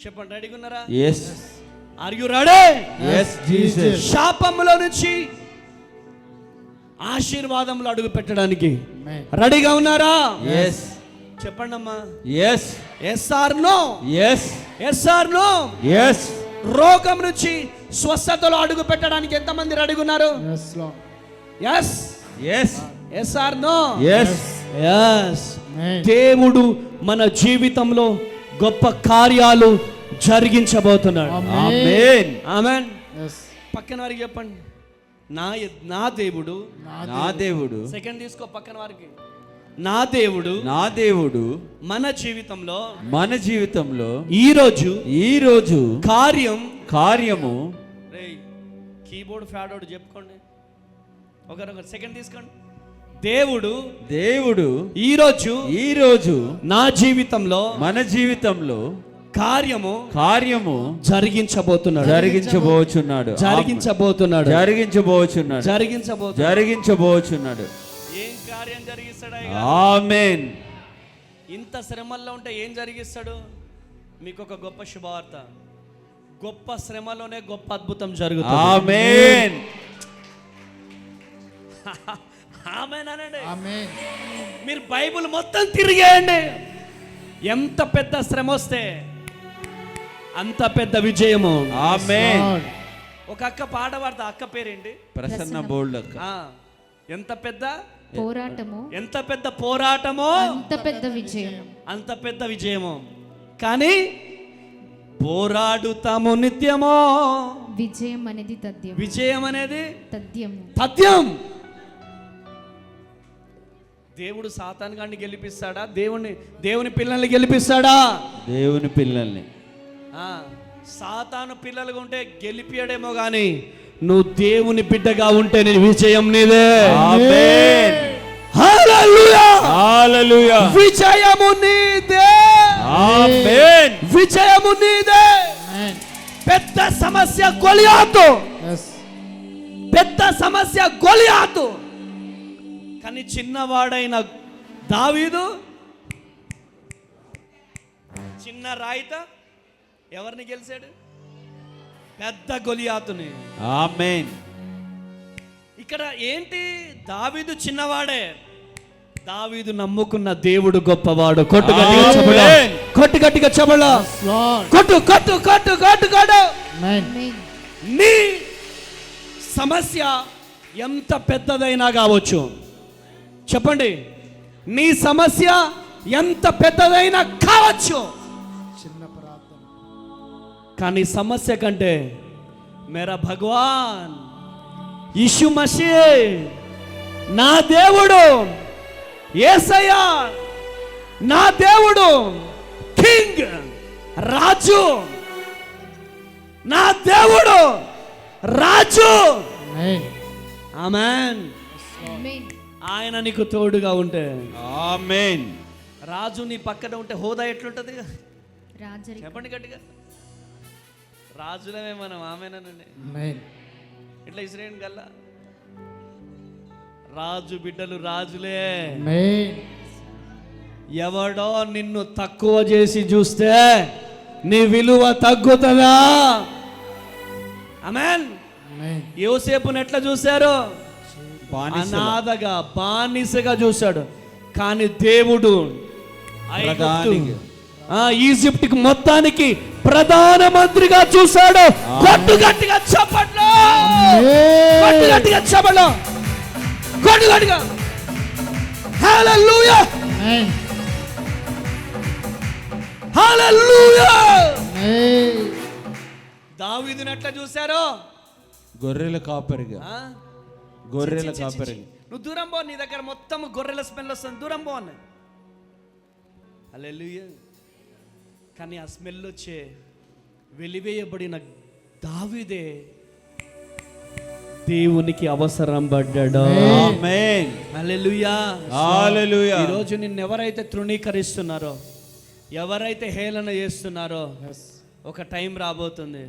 చెప్పండి, రెడీగా ఉన్నారా? yes. Are you ready? yes Jesus. శాపంలో నుంచి ఆశీర్వాదంలో అడుగు పెట్టడానికి రెడీగా ఉన్నారా? yes. చెప్పండి అమ్మా. yes. yes or no? yes. yes or no? yes. రోగం నుంచి స్వస్థతలో అడుగు పెట్టడానికి ఎంతమంది రెడీగా ఉన్నారు? yes. yes. yes or no? yes. yes. దేవుడు మన జీవితంలో గొప్ప కార్యాలు జరిగించబోతున్నాడు. ఆమేన్. ఆమేన్. పక్కన వారికి చెప్పండి, నా దేవుడు. సెకండ్ తీసుకో పక్కన వారికి. నా దేవుడు మన జీవితంలో ఈరోజు కార్యము కీబోర్డ్ ఫ్యాడ్ అవుట్ చెప్పుకోండి. ఒకరు సెకండ్ తీసుకోండి. దేవుడు ఈరోజు నా జీవితంలో మన జీవితంలో కార్యము జరిగించబోతున్నాడు. ఏం కార్యం జరిగిస్తాడు? ఆమేన్. ఇంత శ్రమల్లో ఉంటే ఏం జరిగిస్తాడు? మీకు ఒక గొప్ప శుభవార్త, గొప్ప శ్రమలోనే గొప్ప అద్భుతం జరుగుతుంది. ఆమేన్. ఆమేన్ అనండి. మీరు బైబిల్ మొత్తం తిరిగేయండి. ఎంత పెద్ద శ్రమ వస్తే అంత పెద్ద విజయము. ఆమేన్. ఒక అక్క పాట పాడతా. అక్క పేరేంటి? ప్రసన్న బోల్డ్ అక్క. ఎంత పెద్ద పోరాటము, ఎంత పెద్ద పోరాటమో అంత పెద్ద విజయము. కానీ పోరాడుతాము నిత్యమో. విజయం అనేది తథ్యం. దేవుడు సాతాను గాన్ని గెలిపిస్తాడా? దేవుని పిల్లల్ని గెలిపిస్తాడా? దేవుని పిల్లల్ని. సాతాను పిల్లలుగా ఉంటే గెలిపియడేమో గాని నువ్వు దేవుని బిడ్డగా ఉంటే నీ విజయం నీదే. ఆమేన్. హల్లెలూయా. హల్లెలూయా. విజయము నీదే. ఆమేన్. విజయము నీదే. Amen. పెద్ద సమస్య గొలియాతు, Yes. పెద్ద సమస్య గొలియాతు. కానీ చిన్నవాడైన దావీదు చిన్న రాయిత ఎవరిని గెలిచాడు? పెద్ద గొలియాతుని. ఆమేన్. ఇక్కడ ఏంటి? దావీదు చిన్నవాడే, దావీదు నమ్ముకున్న దేవుడు గొప్పవాడు. కొట్టు గట్టిగా చెప్పలా, కొట్టు గట్టిగా చెప్పలా, Yes, Lord. కొట్టు కొట్టు కొట్టు కొట్టు కొట్టు. Amen. నీ సమస్య ఎంత పెద్దదైనా కావచ్చు, చెప్పండి, నీ సమస్య ఎంత పెద్దదైనా కావచ్చు, చిన్న ప్రార్థన. కానీ సమస్య కంటే మేరా భగవాన్ యీశు మసీహ్, నా దేవుడు యేసయ్యా, నా దేవుడు కింగ్, రాజు, నా దేవుడు రాజు. Amen. ఆమేన్. ఆమేన్. ఆయన నీకు తోడుగా ఉంటే, ఆమేన్. రాజు నీ పక్కన ఉంటే హోదా ఎట్లుంటది? రాజరికం. చెప్పండి గట్టిగా. రాజులమే మనం. ఆమేనండి. Amen. ఇట్లా ఇస్రాయేల్ గల్లా రాజు బిడ్డలు రాజులే. Amen. ఎవడో నిన్ను తక్కువ చేసి చూస్తే నీ విలువ తగ్గుతుందా? ఆమేన్. Amen. యోసేపుని ఎట్లా చూశారు? బానిసలు. అనాథగా, బానిసగా చూశాడు. కానీ దేవుడు ప్రధానిగా. ఈజిప్ట్ మొత్తానికి ప్రధానమంత్రిగా చూశాడు. కొట్టు గట్టిగా చెప్పండి, కొట్టు గట్టిగా చెప్పండి, కొట్టు గట్టిగా. హల్లెలూయా, Amen. హల్లెలూయా. Amen. దావీదుని ఎట్లా చూశారు? గొర్రెల కాపరిగా, ఆ? గొర్రెల చి, చి, చి, చి. కాపరిగా. నువ్వు దూరం పో, నీ దగ్గర మొత్తం గొర్రెల స్మెల్ వస్తుంది, దూరం పో అన్న. హల్లెలూయా. కానీ ఆ స్మెల్ వచ్చే వెలివేయబడిన దావీదే దేవునికి అవసరం పడ్డాడు. ఆమేన్. హల్లెలూయా, హల్లెలూయా. ఈరోజు నిన్ను ఎవరైతే తృణీకరిస్తున్నారో, ఎవరైతే హేళన చేస్తున్నారో, Yes. ఒక టైం రాబోతుంది,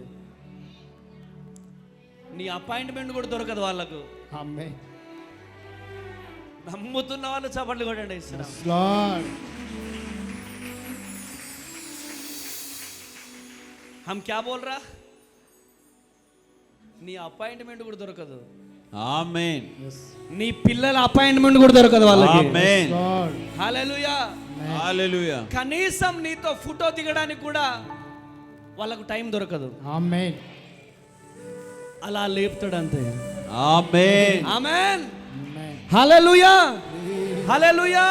నీ అపాయింట్మెంట్ కూడా దొరకదు వాళ్ళకు. Amen. నమ్ముతున్న వాళ్ళు చప్పట్లు కొట్టండి. Yes, Lord. हम क्या बोल रहा? నీ అపాయింట్మెంట్ కూడా దొరకదు, ఆమేన్. Yes. నీ పిల్లల అపాయింట్మెంట్ కూడా దొరకదు వాళ్ళకి. ఆమేన్. Lord. హల్లెలూయా. హల్లెలూయా. కనీసం నీతో ఫోటో దిగడానికి కూడా వాళ్ళకు టైం దొరకదు. Amen. అలా లేపుతాడు అంతే. ఆమేన్. ఆమేన్. Amen. హల్లెలూయా, హల్లెలూయా.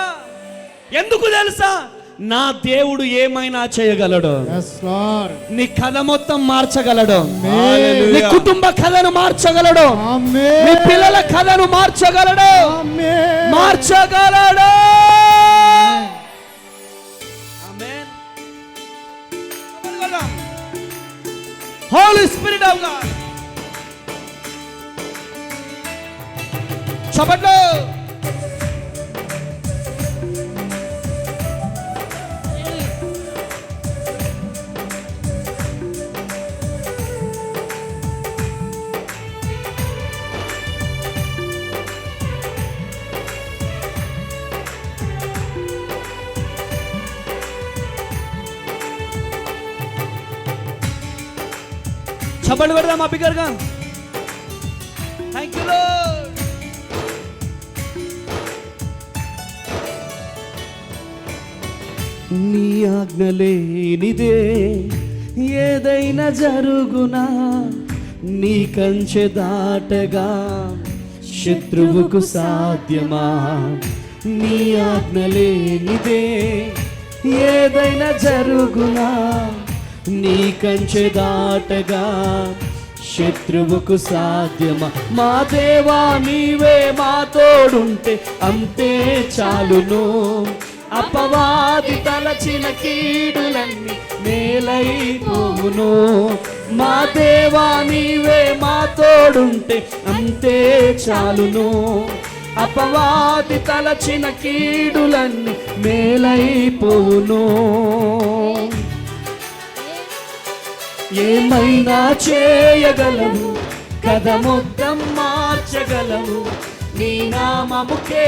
ఎందుకు తెలుసా? నా దేవుడు ఏమైనా చేయగలడు. Yes, Lord. నీ కథ మొత్తం మార్చగలడు. Amen. నీ కుటుంబ కథను మార్చగలడు. Amen. నీ పిల్లల కథను మార్చగలడు. Amen. మార్చగలడు. Amen. Holy spirit of God. చప్పట్లు. చప్పట్లు పెడదాం అబ్బిగారుగా. Thank you lord. నీ ఆజ్ఞ లేనిదే ఏదైనా జరుగునా, నీ కంచె దాటగా శత్రువుకు సాధ్యమా? నీ ఆజ్ఞ లేనిదే ఏదైనా జరుగునా, నీ కంచె దాటగా శత్రువుకు సాధ్యమా? మా దేవా నీవే మా తోడుంటే అంతే చాలును. అపవాది తలచిన కీడులన్నీ మేలైపోవును. మా దేవా నీవే మా తోడుంటే అంతే చాలును. అపవాది తలచిన కీడులన్నీ మేలైపోవును. ఏమైనా చేయగలవు, కథ మొత్తం మార్చగలవు, నీ నామముకే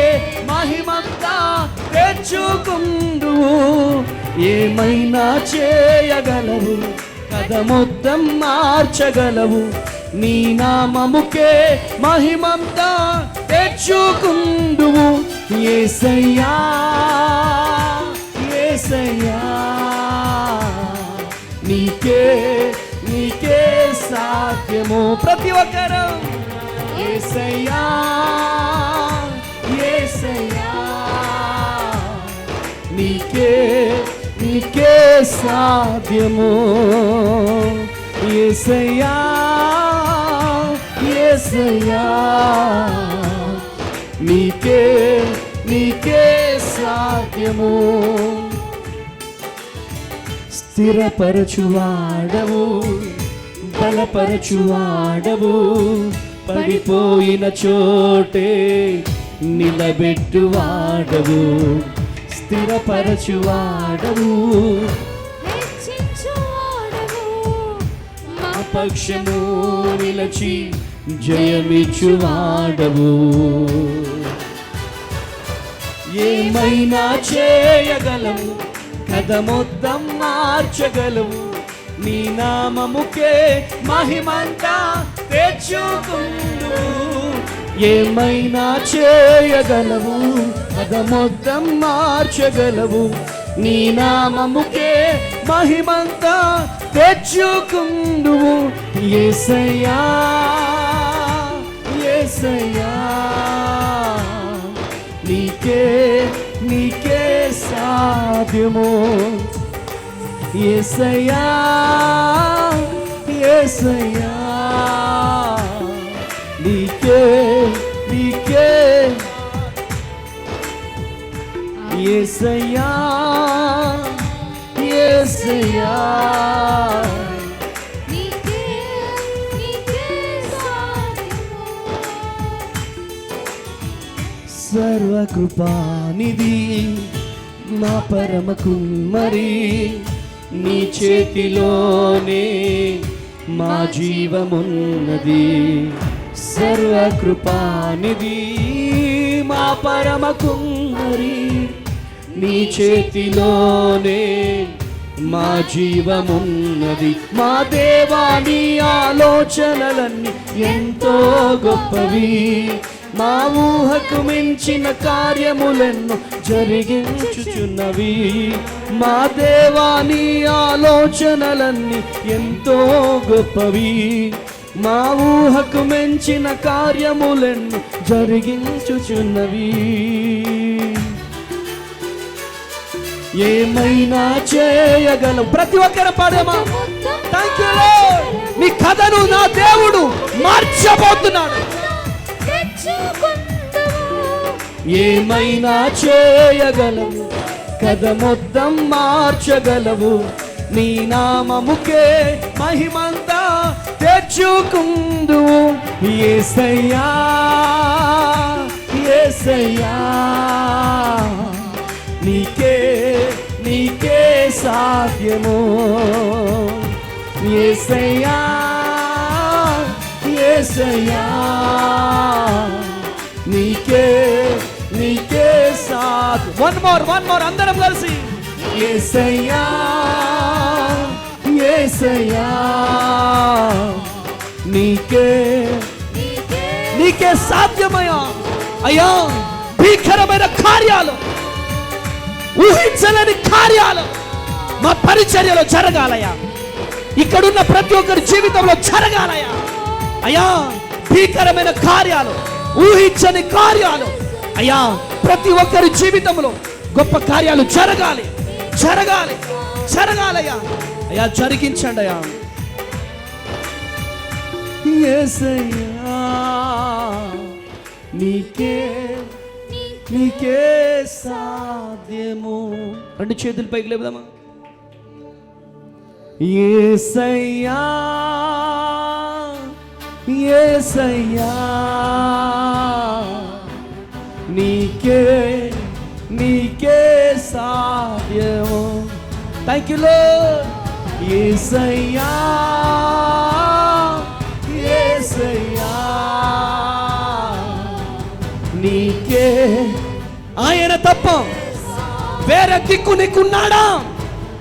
మహిమంతా తెచ్చుకుందువు. ఏమైనా చేయగలవు, కథ మొత్తం మార్చగలవు, నీ నామముకే మహిమంతా తెచ్చుకుందువు. యేసయ్యా యేసయ్యా నీకే నీకే సాధ్యము. ప్రతి ఒక్కరు యేసయ్యా యేసయ్యా నీకే నీకే సాధ్యము. యేసయ్యా యేసయ్యా నీకే నీకే సాధ్యము. స్థిరపరచువాడవు, బలపరచువాడవు, పడిపోయిన చోటే నిలబెట్టువాడవు. స్థిరపరచువాడవు, మా పక్షము నిలచి జయమిచ్చువాడవు. ఏమైనా చేయగలవు, కథ మొత్తం మార్చగలవు, నీ నామముకే మహిమంతా తెచ్చుకుందు. ఏమైనా చేయగలవు, కథ మొత్తం మార్చగలవు, నీ నామముకే మహిమంతా తెచ్చుకుందువు. యేసయ్యా యేసయ్యా నీకే నీకే సాధ్యము. యేసయ్యా యేసయ్యా నీకే నీకే యేసయ్యా యేసయ్యా సర్వకృపానిధి మా పరమ కుమ్మరి, నీ చేతిలోనే మా జీవమున్నది. సర్వకృపానిధి మా పరమ కుమ్మరి, నీ చేతిలోనే మా జీవమున్నది. మా దేవా నీ ఆలోచనలన్నీ ఎంతో గొప్పవి, మా ఊహకు మించిన కార్యములెన్నో జరిగించుచున్నవి. మా దేవా నీ ఆలోచనలన్నీ ఎంతో గొప్పవి, మా ఊహకు మించిన కార్యములెన్నో జరిగించుచున్నవి. ఏమైనా చేయగలవు. ప్రతి ఒక్కరు పాడేమా. Thank you lord. నీ కథను నా దేవుడు మార్చబోతున్నాడు. ఏమైనా చేయగలవు, కథ మొత్తం మార్చగలవు, నీ నామముకే మహిమంతా తెచ్చుకుందువు. యేసయ్యా యేసయ్యా నీకే నీకే సాధ్యము. యేసయ్యా యేసయ్యా నీకే నీకే సాధ్. వన్ మోర్ అందరం కలిసి. యేసయ్యా యేసయ్యా నీకే నీకే సాధ్యమయ్యా. అయ్యా భీకరమైన కార్యాలు, ఊహించలేని కార్యాలు మా పరిచర్యలో జరగాలయ్యా. ఇక్కడున్న ప్రతి ఒక్కరి జీవితంలో జరగాలయ్యా. అయ్యా భీకరమైన కార్యాలు, ఊహించని కార్యాలు అయ్యా ప్రతి ఒక్కరి జీవితంలో గొప్ప కార్యాలు జరగాలి జరగాలి జరగాలయ్యా. అయ్యా జరిగించండి అయ్యా. యేసయ్యా నీకే నీకే సాధ్యము. రెండు చేతులు పైకి లేపుదామా. యేసయ్యా యేసయ్యా నీకే నీకే సాధ్యము. Thank you lord. యేసయ్యా ఆయన తప్ప వేరే దిక్కు నీకున్నాడా?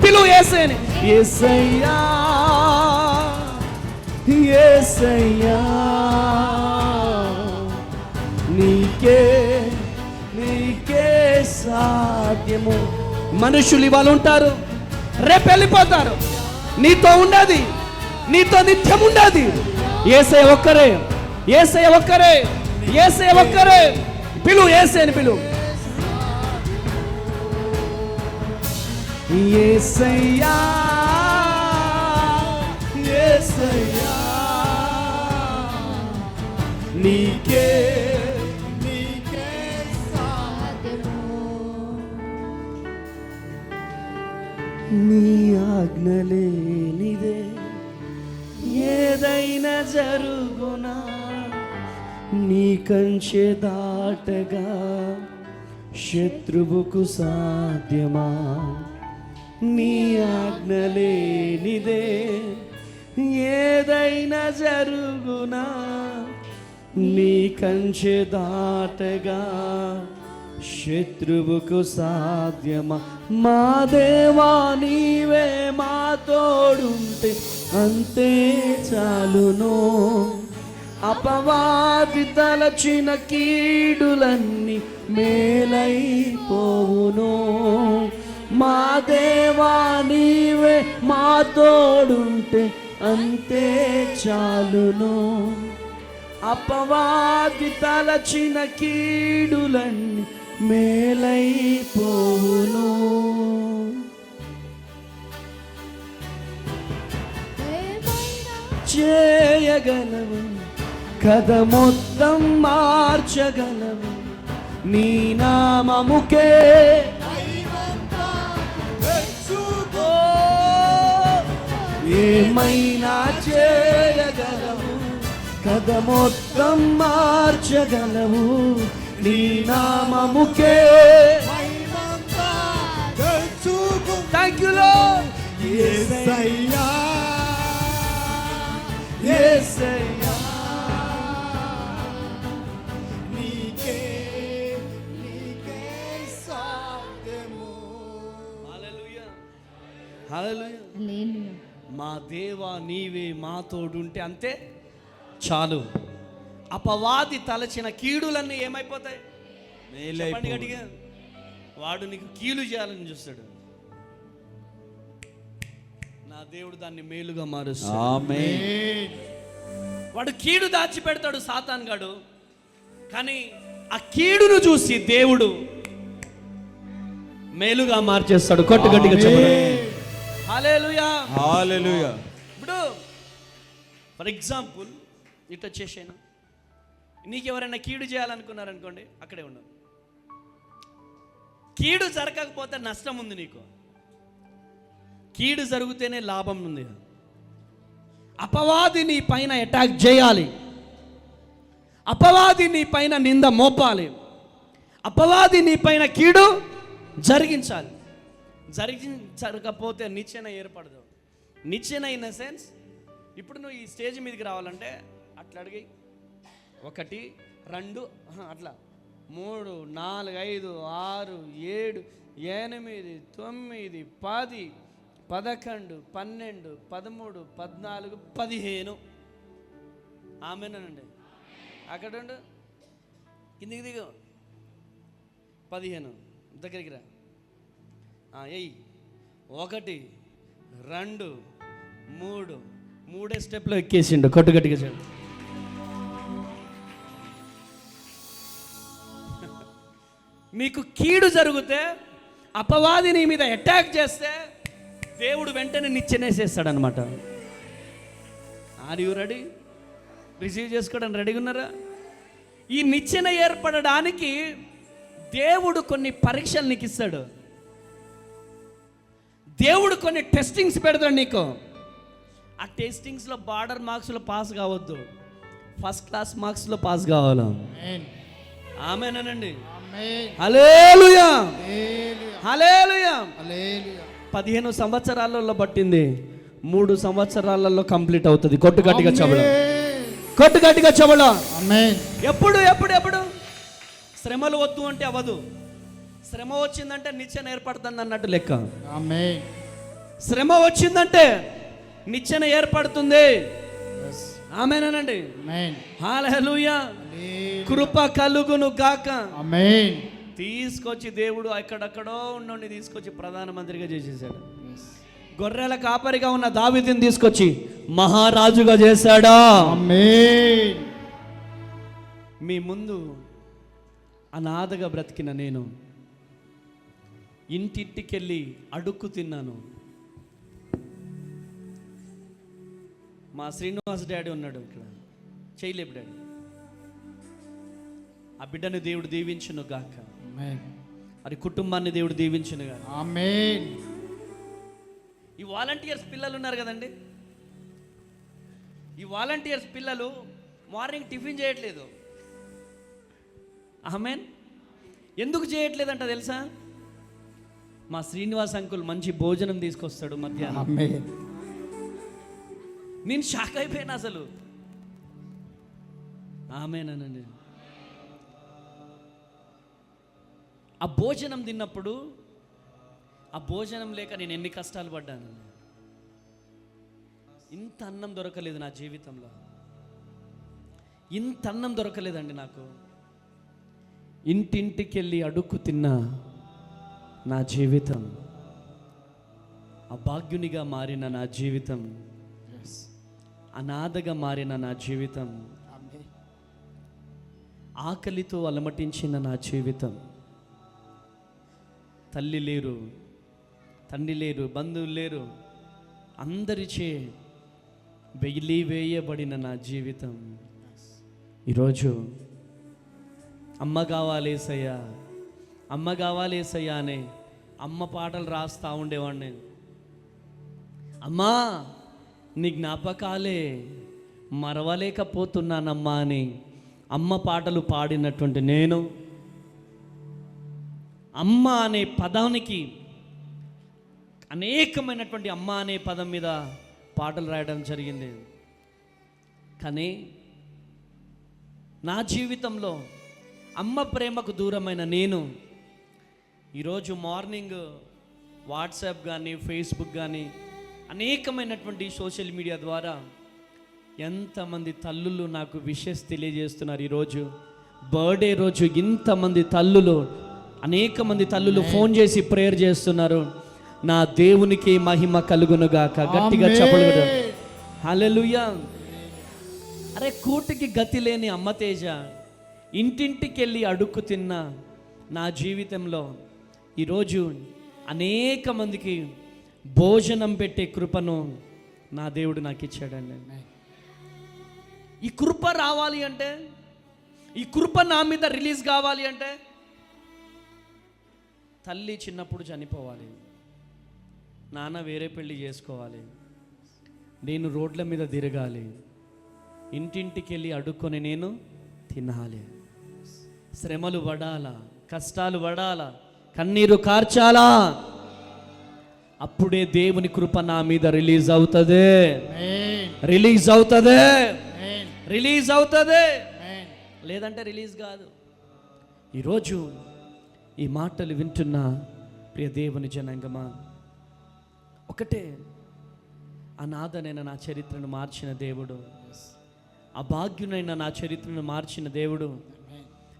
పిలువు యేసేని. యేసయ్యా యేసయ్యా నీకే నీకే సాధ్యము. మనుషులు ఇవాళ ఉంటారు, రేపు వెళ్ళిపోతారు. నీతో ఉండేది, నీతో నిత్యం ఉండేది యేసయ్య ఒక్కరే, యేసయ్య ఒక్కరే, యేసయ్య ఒక్కరే. పిలువు యేసయ్యని పిలువు. యేసయ్యా యేసయ్యా నీకే నీకే నీ ఆజ్ఞలేనిదే ఏదైనా జరుగునా, నీ కంచె దాటగా శత్రువుకు సాధ్యమా? నీ ఆజ్ఞలేనిదే ఏదైనా జరుగునా, నీ కంచె దాటగా శత్రువుకు సాధ్యమా? మా దేవా నీవే మా తోడుంటే అంతే చాలును. అపవాది తలచిన కీడులన్నీ మేలైపోవును. మా దేవా నీవే మా తోడుంటే అంతే చాలును. అపవాది తలచిన కీడులన్నీ మేలైపోవును. చేయగలవు కథ మొత్తం మార్చగలవు, నీ నామముకే ఏమైనా చేయగలవు, కథ మొత్తం మార్చగలవు, నీ నామముకే. Thank you lord. యేసయ్యా యేసయ్యా నీకే నీకే సాధ్యము. హల్లెలూయా హల్లెలూయా. హల్లెలూయా. మా దేవా నీవే మా తోడుంటే అంతే చాలు. అపవాది తలచిన కీడులన్నీ ఏమైపోతాయి? చెప్పండి గట్టిగా. వాడు నీకు కీలు చేయాలని చూస్తాడు, నా దేవుడు దాన్ని మేలుగా మారుస్తాడు. ఆమేన్. వాడు కీడు దాచిపెడతాడు సాతాన్ గాడు, కానీ ఆ కీడును చూసి దేవుడు మేలుగా మార్చేస్తాడు. కొట్టు గట్టిగా చెప్పండి. హల్లెలూయా హల్లెలూయా. ఇప్పుడు ఫర్ ఎగ్జాంపుల్ ఇట్లా చేసాను, నీకు ఎవరైనా కీడు చేయాలనుకున్నారనుకోండి, అక్కడే ఉండవు. కీడు జరగకపోతే నష్టం ఉంది, నీకు కీడు జరిగితేనే లాభం ఉంది. అపవాది నీ పైన అటాక్ చేయాలి, అపవాది నీ పైన నింద మోపాలి, అపవాది నీ పైన కీడు జరిగించాలి. జరగకపోతే నిచ్చెన ఏర్పడదు. నిచ్చెన ఇన్ ద సెన్స్, ఇప్పుడు నువ్వు ఈ స్టేజ్ మీదకి రావాలంటే అట్లా అడిగి 1 2 అట్లా 3 4 5 6 7 8 9 10 11 12 13 14 15. ఆమెనండి. అక్కడ ఉండు, కిందికి దిగు. 15 దగ్గరికి రా. 1 2 3 మూడే స్టెప్లో ఎక్కేసిండు. కొట్టు గట్టిగా చూడు. మీకు కీడు జరిగితే, అపవాది నీ మీద అటాక్ చేస్తే, దేవుడు వెంటనే నిచ్చెనేసేస్తాడనమాట. Are you ready? రిసీవ్ చేసుకోవడానికి రెడీగా ఉన్నారా? ఈ నిచ్చెన ఏర్పడడానికి దేవుడు కొన్ని పరీక్షలు నీకు ఇస్తాడు. దేవుడు కొన్ని టెస్టింగ్స్ పెడతాడు నీకు. ఆ టెస్టింగ్స్లో బార్డర్ మార్క్స్లో పాస్ కావద్దు, ఫస్ట్ క్లాస్ మార్క్స్లో పాస్ కావాలి. ఆమేనండి. హల్లెలూయా హల్లెలూయా. 15 సంవత్సరాలలో పట్టింది, 3 సంవత్సరాలలో కంప్లీట్ అవుతుంది. కొట్టు గట్టిగా చెబుడా, కొట్టు గట్టిగా చెబుడా. ఎప్పుడు ఎప్పుడు ఎప్పుడు శ్రమలు వద్దు అంటే అవ్వదు. శ్రమ వచ్చిందంటే నిచ్చెన ఏర్పడుతుంది అన్నట్టు లెక్క. ఆమేన్. శ్రమ వచ్చిందంటే నిచ్చెన ఏర్పడుతుంది. ఆమేనండి. ఆమేన్. హల్లెలూయా. కృప కలుగును గాక. ఆమేన్. తీసుకొచ్చి దేవుడు ఎక్కడెక్కడో ఉండి తీసుకొచ్చి ప్రధానమంత్రిగా చేసేసాడు. గొర్రెల కాపరిగా ఉన్న దావీదుని తీసుకొచ్చి మహారాజుగా చేశాడా. ఆమేన్. మీ ముందు అనాథగా బ్రతికిన నేను ఇంటింటికెళ్ళి అడుక్కు తిన్నాను. మా శ్రీనివాస్ డాడీ ఉన్నాడు ఇక్కడ, చేయలేపు డాడీ. ఆ బిడ్డని దేవుడు దీవించును గాక. ఆమేన్. అది కుటుంబాన్ని దేవుడు దీవించును గాక. ఆమేన్. ఈ వాలంటీర్స్ పిల్లలు ఉన్నారు కదండి, ఈ వాలంటీర్స్ పిల్లలు మార్నింగ్ టిఫిన్ చేయట్లేదు. ఆమేన్. ఎందుకు చేయట్లేదంట తెలుసా? మా శ్రీనివాస్ అంకుల్ మంచి భోజనం తీసుకొస్తాడు మధ్యాహ్నం. ఆమేన్. నేను షాక్ అయిపోయాను అసలు. ఆమేనండి. ఆ భోజనం తిన్నప్పుడు, ఆ భోజనం లేక నేను ఎన్ని కష్టాలు పడ్డాను. ఇంత అన్నం దొరకలేదు నా జీవితంలో, ఇంత అన్నం దొరకలేదండి నాకు. ఇంటింటికి వెళ్ళి అడుక్కు తిన్నా నా జీవితం, అభాగ్యునిగా మారిన నా జీవితం, అనాథగా మారిన నా జీవితం, ఆకలితో అలమటించిన నా జీవితం, తల్లి లేరు, తండ్రి లేరు, బంధువులు లేరు, అందరిచే వెలివేయబడిన నా జీవితం. ఈరోజు అమ్మ కావాలేసయ్యా, అమ్మ కావాలేసయ్యా అనే అమ్మ పాటలు రాస్తూ ఉండేవాడిని. అమ్మా నీ జ్ఞాపకాలే మరవలేకపోతున్నానమ్మా అని అమ్మ పాటలు పాడినటువంటి నేను అమ్మ అనే పదానికి అనేకమైనటువంటి అమ్మ అనే పదం మీద పాటలు రాయడం జరిగింది. కానీ నా జీవితంలో అమ్మ ప్రేమకు దూరమైన నేను ఈరోజు మార్నింగ్ వాట్సాప్ కానీ ఫేస్బుక్ కానీ అనేకమైనటువంటి సోషల్ మీడియా ద్వారా ఎంతమంది తల్లులు నాకు విషెస్ తెలియజేస్తున్నారు. ఈరోజు బర్త్డే రోజు ఇంతమంది తల్లులు, అనేక మంది తల్లులు ఫోన్ చేసి ప్రేయర్ చేస్తున్నారు. నా దేవునికి మహిమ కలుగునుగాక. గట్టిగా చెప్పలు. హల్లెలూయా. అరే కూటికి గతి లేని అమ్మ తేజ ఇంటింటికి వెళ్ళి అడుక్కు తిన్న నా జీవితంలో ఈరోజు అనేక మందికి భోజనం పెట్టే కృపను నా దేవుడు నాకు ఇచ్చాడండి. ఈ కృప రావాలి అంటే, ఈ కృప నా మీద రిలీజ్ కావాలి అంటే తల్లి చిన్నప్పుడు చనిపోవాలి, నాన్న వేరే పెళ్లి చేసుకోవాలి, నేను రోడ్ల మీద తిరగాలి, ఇంటింటికి వెళ్ళి అడుక్కొని నేను తినాలి, శ్రమలు పడాలా, కష్టాలు పడాలా, కన్నీరు కార్చాలా. అప్పుడే దేవుని కృప నా మీద రిలీజ్ అవుతుంది, రిలీజ్ అవుతుంది, రిలీజ్ అవుతుంది. లేదంటే రిలీజ్ కాదు. ఈరోజు ఈ మాటలు వింటున్న ప్రియ దేవుని జనాంగమా, ఒకటే, అనాథనైన నా చరిత్రను మార్చిన దేవుడు, అభాగ్యునైన నా చరిత్రను మార్చిన దేవుడు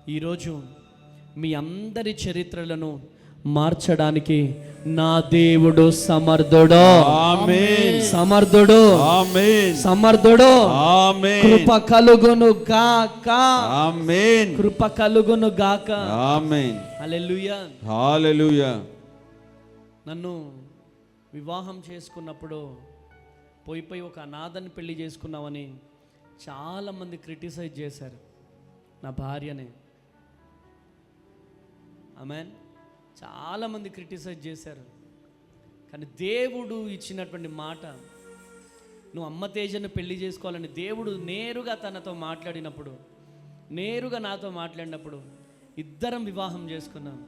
ఈరోజు మీ అందరి చరిత్రలను మార్చడానికి నా దేవుడు సమర్థుడు. ఆమేన్. సమర్థుడు. ఆమేన్. సమర్థుడు. ఆమేన్. కృప కలుగును గాక. ఆమేన్. కృప కలుగును గాక. ఆమేన్. హల్లెలూయా. హల్లెలూయా. నన్ను వివాహం చేసుకున్నప్పుడు పోయి ఒక అనాథని పెళ్లి చేసుకున్నామని చాలామంది క్రిటిసైజ్ చేశారు నా భార్యని. ఆమేన్. చాలామంది క్రిటిసైజ్ చేశారు. కానీ దేవుడు ఇచ్చినటువంటి మాట, నువ్వు అమ్మ తేజను పెళ్లి చేసుకోవాలని దేవుడు నేరుగా తనతో మాట్లాడినప్పుడు, నేరుగా నాతో మాట్లాడినప్పుడు ఇద్దరం వివాహం చేసుకున్నాం.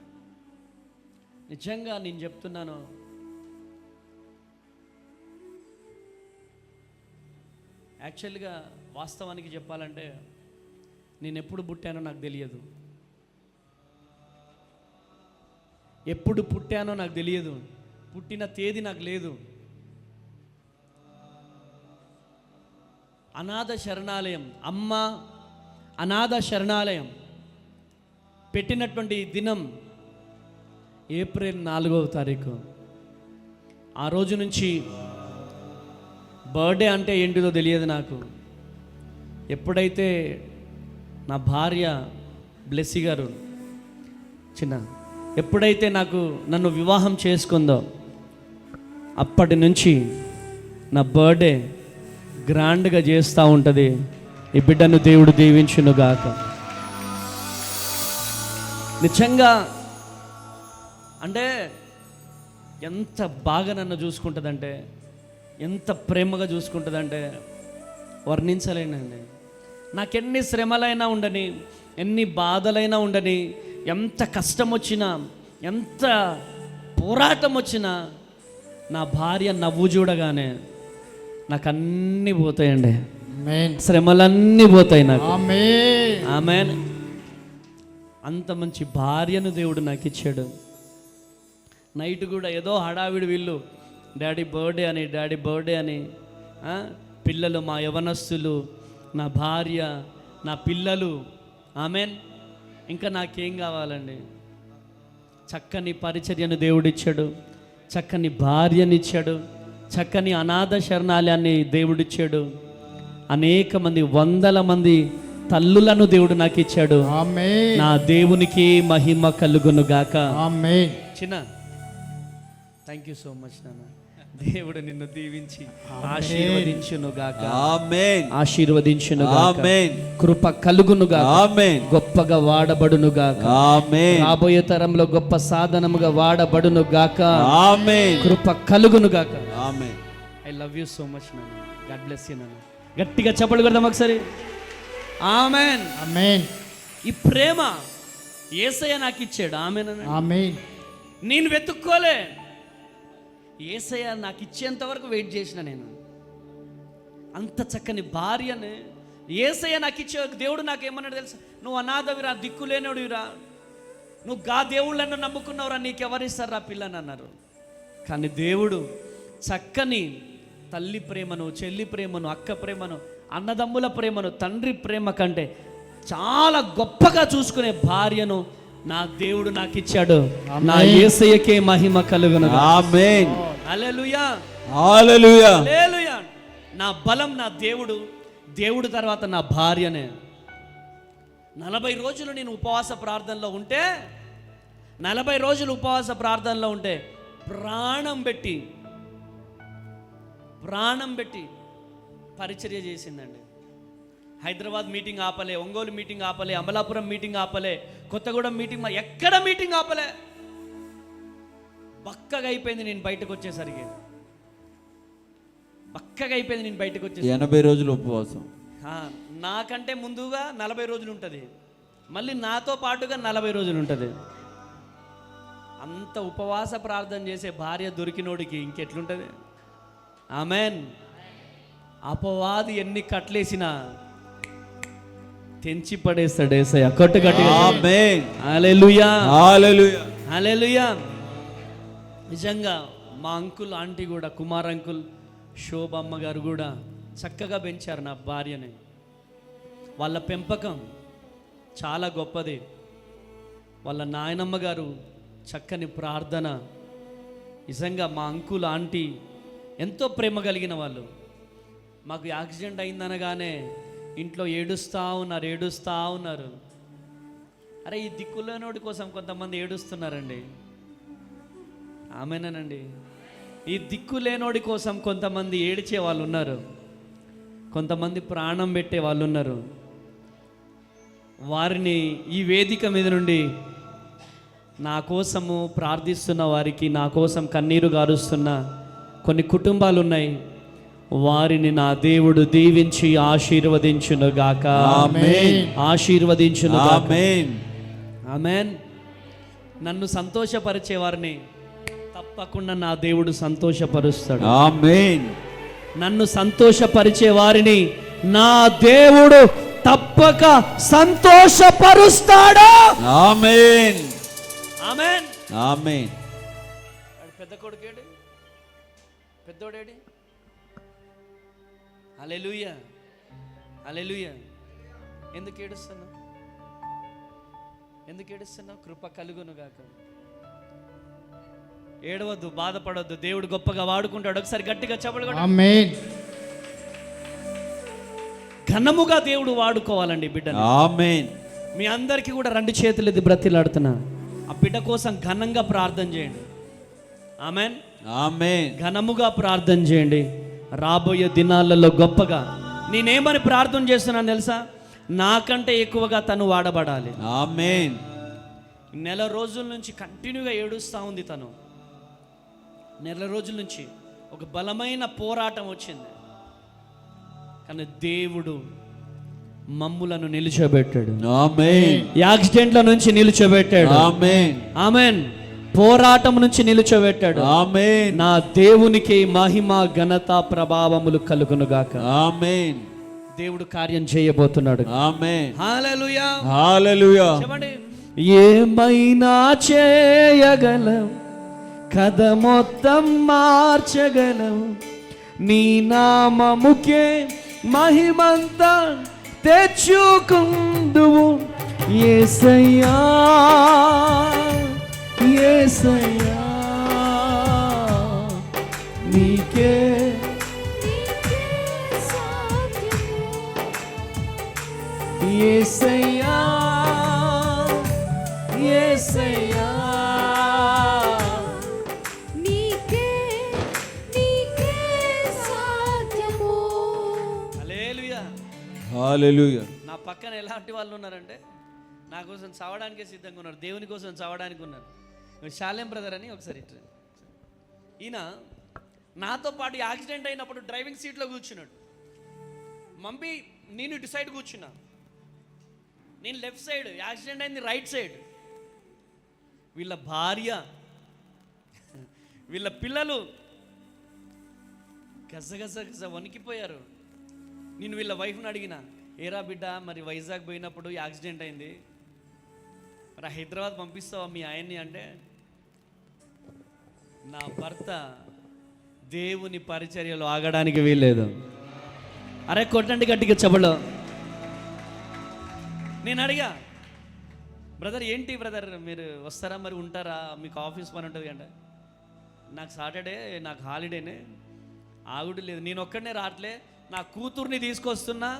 నిజంగా నేను చెప్తున్నాను, యాక్చువల్గా వాస్తవానికి చెప్పాలంటే నేను ఎప్పుడు పుట్టానో నాకు తెలియదు. ఎప్పుడు పుట్టానో నాకు తెలియదు, పుట్టిన తేదీ నాకు లేదు. అనాథ శరణాలయం, అమ్మ అనాథ శరణాలయం పెట్టినటువంటి దినం ఏప్రిల్ 4వ తారీఖు. ఆ రోజు నుంచి బర్త్డే అంటే ఏంటిదో తెలియదు నాకు. ఎప్పుడైతే నా భార్య బ్లెస్సీ గారు ఎప్పుడైతే నన్ను వివాహం చేసుకుందో అప్పటి నుంచి నా బర్త్డే గ్రాండ్గా చేస్తూ ఉంటుంది. ఈ బిడ్డను దేవుడు దీవించునుగాక. నిజంగా అంటే ఎంత బాగా నన్ను చూసుకుంటుందంటే, ఎంత ప్రేమగా చూసుకుంటుందంటే వర్ణించలేనండి. నాకెన్ని శ్రమలైనా ఉండని, ఎన్ని బాధలైనా ఉండని, ఎంత కష్టం వచ్చినా, ఎంత పోరాటం వచ్చినా నా భార్య నవ్వు చూడగానే నాకు అన్నీ పోతాయండి. శ్రమలన్నీ పోతాయి నాకు. ఆమేన్. అంత మంచి భార్యను దేవుడు నాకు ఇచ్చాడు. నైట్ కూడా ఏదో హడావిడి, వీళ్ళు డాడీ బర్త్డే అని పిల్లలు, మా యవనస్తులు, నా భార్య, నా పిల్లలు. ఆమేన్. ఇంకా నాకేం కావాలండి? చక్కని పరిచర్యను దేవుడిచ్చాడు, చక్కని భార్యనిచ్చాడు, చక్కని అనాథ శరణాలయాన్ని దేవుడిచ్చాడు, అనేక మంది, వందల మంది తల్లులను దేవుడు నాకు ఇచ్చాడు. నా దేవునికి మహిమ కలుగును గాక. చిన్న థ్యాంక్ యూ సో మచ్ నాన్న. దేవుడు నిన్ను దీవించి ఆశీర్వదించును గాక. ఆమేన్. ఆశీర్వదించును గాక. ఆమేన్. కృప కలుగును గాక. ఆమేన్. గొప్పగా వాడబడును గాక. ఆమేన్. రాబోయే తరంలో గొప్ప సాధనముగా వాడబడును గాక. ఆమేన్. కృప కలుగును గాక. Amen. I love you so much నాన్న. గాడ్ బ్లెస్ యు నాన్న. గట్టిగా చప్పట్లు కొడదాం ఒకసారి. ఆమేన్. ఆమేన్. ఈ ప్రేమ యేసయ్య నాకు ఇచ్చాడు. ఆమేన్. ఆమేన్. నేను వెతుక్కోలే, యేసయ్య నాకు ఇచ్చేంత వరకు వెయిట్ చేసిన. నేను అంత చక్కని భార్యని యేసయ్య నాకు ఇచ్చే. దేవుడు నాకు ఏమన్నాడు తెలుసా? నువ్వు అనాథవిరా, దిక్కులేనోడివిరా, నువ్వు గా దేవుళ్ళను నమ్ముకున్నావురా, నీకెవరిస్తారా పిల్లని అన్నారు. కానీ దేవుడు చక్కని తల్లి ప్రేమను, చెల్లి ప్రేమను, అక్క ప్రేమను, అన్నదమ్ముల ప్రేమను, తండ్రి ప్రేమ కంటే చాలా గొప్పగా చూసుకునే భార్యను నా దేవుడు నాకు ఇచ్చాడు. నా యేసయ్యకే మహిమ కలుగును. ఆమేన్. హల్లెలూయా. హల్లెలూయా. హల్లెలూయా. నా బలం నా దేవుడు, దేవుడు తర్వాత నా భార్యనే. 40 రోజులు నేను ఉపవాస ప్రార్థనలో ఉంటే, 40 రోజులు ఉపవాస ప్రార్థనలో ఉంటే ప్రాణం పెట్టి పరిచర్య చేసిందండి. హైదరాబాద్ మీటింగ్ ఆపలే, ఒంగోలు మీటింగ్ ఆపలే, అమలాపురం మీటింగ్ ఆపలే, కొత్తగూడెం మీటింగ్, ఎక్కడ మీటింగ్ ఆపలే. బక్కగా అయిపోయింది నేను బయటకు వచ్చేసరికి. 80 రోజులు ఉపవాసం. నాకంటే ముందుగా 40 రోజులు ఉంటుంది, మళ్ళీ నాతో పాటుగా 40 రోజులు ఉంటుంది. అంత ఉపవాస ప్రార్థన చేసే భార్య దొరికినోడికి ఇంకెట్లుంటుంది? ఆమేన్. అపవాది ఎన్ని కట్లేసినా తెంచి పడేస్తాడు యేసయ్య. కొట్టుగట్టిగా ఆమేన్. హల్లెలూయా. హల్లెలూయా. హల్లెలూయా. నిజంగా మా అంకుల్ ఆంటీ కూడా, కుమార్ అంకుల్, శోభమ్మ గారు కూడా చక్కగా పెంచారు నా భార్యని. వాళ్ళ పెంపకం చాలా గొప్పది. వాళ్ళ నాయనమ్మ గారు చక్కని ప్రార్థన. నిజంగా మా అంకుల్ ఆంటీ ఎంతో ప్రేమ కలిగిన వాళ్ళు. మాకు యాక్సిడెంట్ అయిందనగానే ఇంట్లో ఏడుస్తూ ఉన్నారు. అరే, ఈ దిక్కులేనోడి కోసం కొంతమంది ఏడుస్తున్నారండి. ఆమెనండి. ఈ దిక్కులేనోడి కోసం కొంతమంది ఏడిచే వాళ్ళు ఉన్నారు, కొంతమంది ప్రాణం పెట్టే వాళ్ళు ఉన్నారు. వారిని ఈ వేదిక మీద నుండి నా కోసము ప్రార్థిస్తున్న వారికి, నా కోసం కన్నీరు గారుస్తున్న కొన్ని కుటుంబాలు ఉన్నాయి. వారిని నా దేవుడు దీవించి ఆశీర్వదించునుగాక. ఆమేన్. ఆశీర్వదించునుగాక. ఆమేన్. ఆమేన్. నన్ను సంతోషపరిచే వారిని తప్పకుండా నా దేవుడు సంతోషపరుస్తాడు. ఆమేన్. నన్ను సంతోషపరిచే వారిని నా దేవుడు తప్పక సంతోషపరుస్తాడు. ఆమేన్. ఆమేన్. ఆమేన్. వాడు పెద్ద కొడుకేడు, పెద్దోడేడి? హల్లెలూయా, హల్లెలూయా. ఎందుకు ఏడుస్తున్నావు? ఎందుకు ఏడుస్తున్నావు? కృప కలుగును గాక. ఏడవద్దు, బాధపడొద్దు. దేవుడు గొప్పగా వాడుకుంటాడు. ఒకసారి గట్టిగా చప్పట్లు కొట్టండి. ఆమేన్. ఘనముగా దేవుడు వాడుకోవాలండి బిడ్డను. ఆమేన్. మీ అందరికీ కూడా రెండు చేతులు ఎత్తి బ్రతిలాడుతున్నా, ఆ బిడ్డ కోసం ఘనంగా ప్రార్థన చేయండి. ఆమేన్, ఆమేన్. ఘనముగా ప్రార్థన చేయండి. రాబోయే దినాలలో గొప్పగా నేనేమని ప్రార్థన చేస్తున్నాను తెలుసా? నాకంటే ఎక్కువగా తను వాడబడాలి. ఆమేన్. నెల రోజుల నుంచి కంటిన్యూగా ఏడుస్తూ ఉంది తను. నెల రోజుల నుంచి ఒక బలమైన పోరాటం వచ్చింది, కానీ దేవుడు మమ్ములను నిలిచోబెట్టాడు. ఆమేన్. యాక్సిడెంట్ల నుంచి నిలిచోబెట్టాడు. ఆమేన్. ఆమేన్. పోరాటం నుంచి నిలిచోబెట్టాడు. ఆమేన్. నా దేవునికి మహిమ ఘనత ప్రభావములు కలుగును గాక. ఆమేన్. దేవుడు కార్యం చేయబోతున్నాడు. ఆమేన్. హల్లెలూయా, హల్లెలూయా. చెప్పండి. ఏమైనా చేయగలం, కథ మొత్తం మార్చగలం, నీ నామముకే మహిమంతా తెచ్చుకుందువు. యేసయ్యా, యేసయ్యా, నీకే యేసయ్యా, యేసయ్యా, హల్లెలూయా. హల్లెలూయా. నా పక్కన ఎలాంటి వాళ్ళు ఉన్నారంటే నా కోసం చావడానికే సిద్ధంగా ఉన్నారు, దేవుని కోసం చావడానికి ఉన్నారు. శాలేం బ్రదర్ అని ఒకసారి ఇట్లా. ఈయన నాతో పాటు యాక్సిడెంట్ అయినప్పుడు డ్రైవింగ్ సీట్లో కూర్చున్నాడు. మమ్మీ నేను ఇటు సైడ్ కూర్చున్నా, నేను లెఫ్ట్ సైడ్, యాక్సిడెంట్ అయింది రైట్ సైడ్. వీళ్ళ భార్య, వీళ్ళ పిల్లలు గజ వణికిపోయారు. నేను వీళ్ళ వైఫ్ని అడిగిన, ఏరా బిడ్డ, మరి వైజాగ్ పోయినప్పుడు యాక్సిడెంట్ అయింది, మరి హైదరాబాద్ పంపిస్తావా మీ ఆయన్ని అంటే, నా భర్త దేవుని పరిచర్యలో ఆగడానికి వీల్లేదు. అరే కొట్టండి గట్టిగా చెప్పలో. నేను అడిగా, బ్రదర్ ఏంటి బ్రదర్ మీరు వస్తారా, మరి ఉంటారా, మీకు ఆఫీస్ పని ఉంటుంది అంటే, నాకు సాటర్డే నాకు హాలిడేనే, ఆగుడు లేదు, నేను ఒక్కడనే రావట్లే, నా కూతుర్ని తీసుకొస్తున్నా,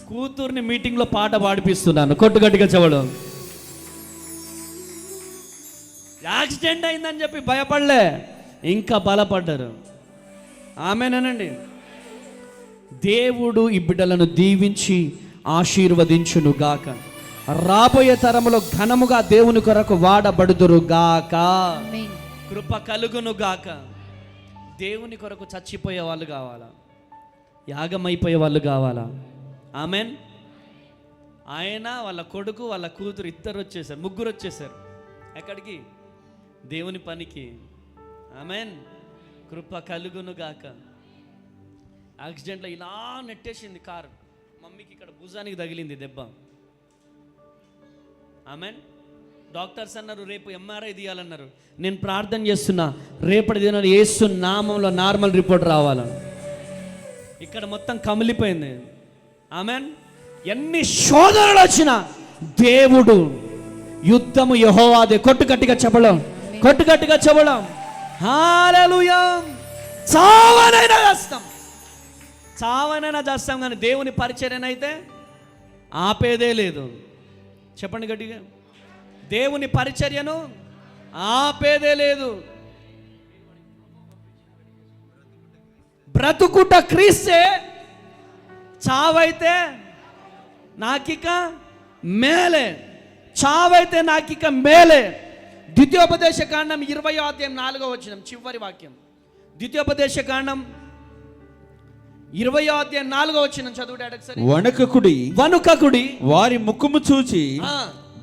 కూతుర్ని మీటింగ్లో పాట పాడిపిస్తున్నాను. కొట్టు గట్టిగా చెప్పడం. యాక్సిడెంట్ అయిందని చెప్పి భయపడలే, ఇంకా బలపడ్డారు. ఆమేనండి. దేవుడు ఈ బిడ్డలను దీవించి ఆశీర్వదించును గాక. రాబోయే తరములో ఘనముగా దేవుని కొరకు వాడబడుదురు గాక. ఆమేన్. కృప కలుగును గాక. దేవుని కొరకు చచ్చిపోయే వాళ్ళు కావాలా, యాగమైపోయే వాళ్ళు కావాలా? ఆమెన్. ఆయన, వాళ్ళ కొడుకు, వాళ్ళ కూతురు ఇద్దరు వచ్చేసారు, ముగ్గురు వచ్చేసారు. ఎక్కడికి? దేవుని పనికి. ఆమెన్. కృప కలుగును గాక. యాక్సిడెంట్లో ఇలా నెట్టేసింది కారు, మమ్మీకి ఇక్కడ భుజానికి తగిలింది దెబ్బ. ఆమెన్. డాక్టర్స్ అన్నారు రేపు ఎంఆర్ఐ తీయాలన్నారు. నేను ప్రార్థన చేస్తున్నా, రేపటి దినాలు యేసు నామంలో నార్మల్ రిపోర్ట్ రావాల. ఇక్కడ మొత్తం కమిలిపోయింది. ఆమెన్. ఎన్ని శోధనలు వచ్చినా దేవుడు యుద్ధము యెహోవాదే. కొట్టు గట్టిగా చెప్పడం, కొట్టు గట్టిగా చెప్పడం. హల్లెలూయా. చావనైనా చేస్తాం, చావనైనా చేస్తాం, కానీ దేవుని పరిచర్యనైతే ఆపేదే లేదు. చెప్పండి గట్టిగా. దేవుని పరిచర్యను ఆపేదే లేదు. బ్రతుకుట క్రీస్తే, చావైతే నాకిక మేలే, చావైతే నాకిక మేలే. ద్వితీయోపదేశ కాండం 20వ అధ్యాయం 4వ వచనం చివరి వాక్యం. ద్వితీయోపదేశ కాండం 20వ అధ్యాయం 4వ వచనం చదువుతాడు ఒకసారి. వణుకకుడి వారి ముఖము చూచి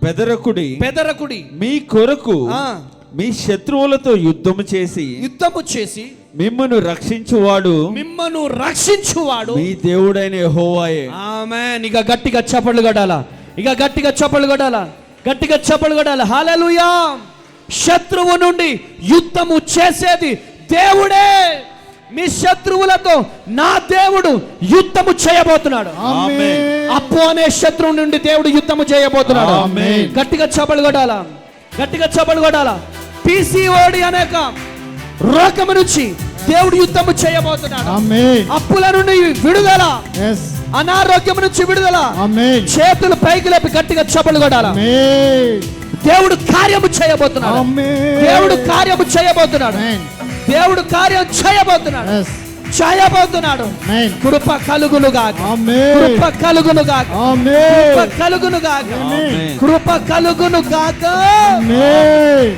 బెదరకుడి మీ కొరకు మీ శత్రువులతో యుద్ధము చేసి మిమ్మను రక్షించువాడు మీ దేవుడైన యెహోవాయే. ఆమేన్. ఇక గట్టిగా చప్పట్లు కొట్టాలా, ఇక గట్టిగా చప్పట్లు కొట్టాలా, గట్టిగా చప్పట్లు కొట్టాలా. హల్లెలూయా. శత్రువు నుండి యుద్ధము చేసేది దేవుడే. మీ శత్రువులతో నా దేవుడు యుద్ధము చేయబోతున్నాడు. ఆమేన్. అప్పు అనే శత్రువు నుండి దేవుడు యుద్ధము చేయబోతున్నాడు. ఆమేన్. గట్టిగా చప్పలు కొట్టాలా, గట్టిగా చప్పలు కొట్టాలా. పిసిఓడి అనేక రోగము నుంచి దేవుడు యుద్ధము చేయబోతున్నాడు. ఆమేన్. అప్పుల నుండి విడుదల, yes, అనారోగ్యం నుంచి విడుదల. ఆమేన్. చేతులు పైకి లేపి గట్టిగా చప్పలు కొట్టాలా. ఆమేన్. దేవుడు కార్యము చేయబోతున్నాడు. ఆమేన్. దేవుడు కార్యము చేయబోతున్నాడు. ఆమేన్. దేవుడు కార్యం చేయబోతున్నాడు. yes, చేయబోతున్నాడు. ఆమేన్. కృప కలుగునుగాక, ఆమేన్. కృప కలుగునుగాక, ఆమేన్. కృప కలుగునుగాక, ఆమేన్. కృప కలుగునుగాక. ఆమేన్.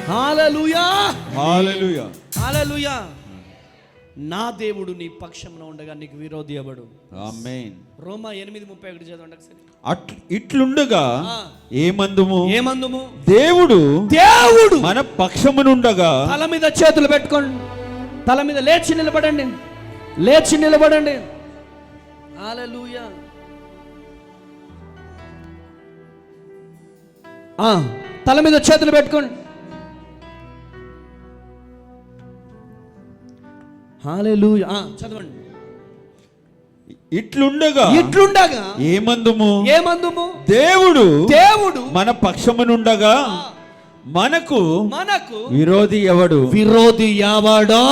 హల్లెలూయా, హల్లెలూయా. హల్లెలూయా. నా దేవుడు నీ పక్షమున ఉండగా నీకు విరోధి ఎవడు? ఆమేన్. రోమా 8:31 చదవండి ఒకసారి. ఇట్లుండగా ఏమందుము? ఏమందుము? దేవుడు దేవుడు మన పక్షమునుండగా. తల మీద చేతులు పెట్టుకోండి, తల మీద లేచి నిలబడండి, లేచి నిలబడండి. హల్లెలూయా. తల మీద చేతులు పెట్టుకోండి. హల్లెలూయా. చదవండి. ఇట్లుండగా ఏమందుము? ఏమందుము? దేవుడు దేవుడు మన పక్షమునుండగా మనకు విరోధి ఎవడు? విరోధి ఎవడో?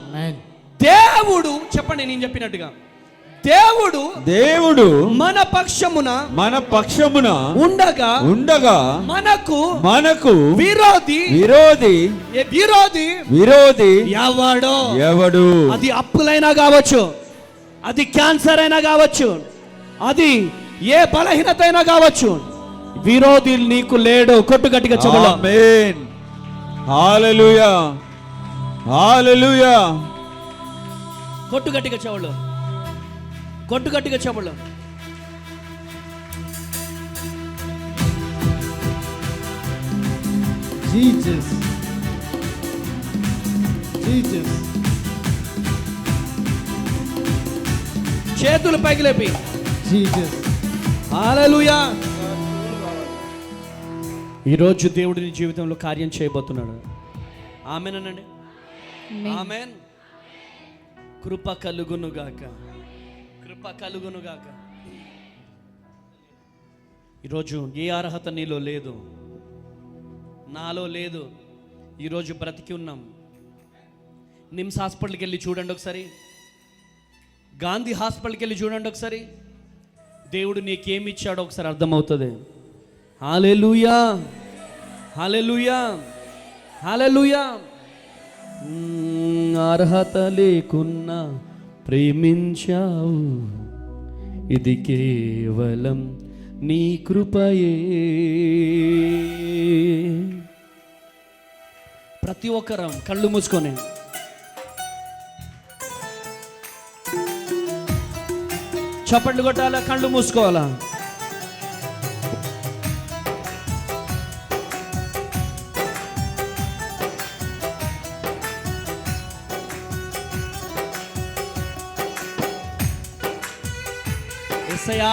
ఆమేన్. దేవుడు, చెప్పండి నేను చెప్పినట్టుగా, దేవుడు మన పక్షమున ఉండగా మనకు విరోధి ఎవడు? అది అప్పులైనా కావచ్చు, అది క్యాన్సర్ అయినా కావచ్చు, అది ఏ బలహీనత అయినా కావచ్చు, విరోధి నీకు లేడు. కొట్టు గట్టిగా చెప్పండి. ఆమేన్. హల్లెలూయా, హల్లెలూయా. కొట్టు గట్టిగా చెవులు, కొట్టు గట్టిగా చెవులు. Jesus, Jesus, చేతులు పైకి లేపి Jesus. హల్లెలూయా. ఈరోజు దేవుడు నీ జీవితంలో కార్యం చేయబోతున్నాడు. ఆమేన్ అనండి. ఆమేన్. కృప కలుగునుగాక, కృప కలుగునుగాక. ఈరోజు ఏ అర్హత నీలో లేదు, నాలో లేదు. ఈరోజు బ్రతికి ఉన్నాం. నిమ్స్ హాస్పిటల్కి వెళ్ళి చూడండి ఒకసారి, గాంధీ హాస్పిటల్కి వెళ్ళి చూడండి ఒకసారి. దేవుడు నీకేమి ఇచ్చాడో ఒకసారి అర్థమవుతుంది. హల్లెలూయా, హల్లెలూయా, హల్లెలూయా. అర్హత లేకున్నా ప్రేమించావు, ఇది కేవలం నీ కృపయే. ప్రతి ఒక్కరం కళ్ళు మూసుకొని చప్పట్లు కొట్టాలా, కళ్ళు మూసుకోవాలా. యేసయ్యా,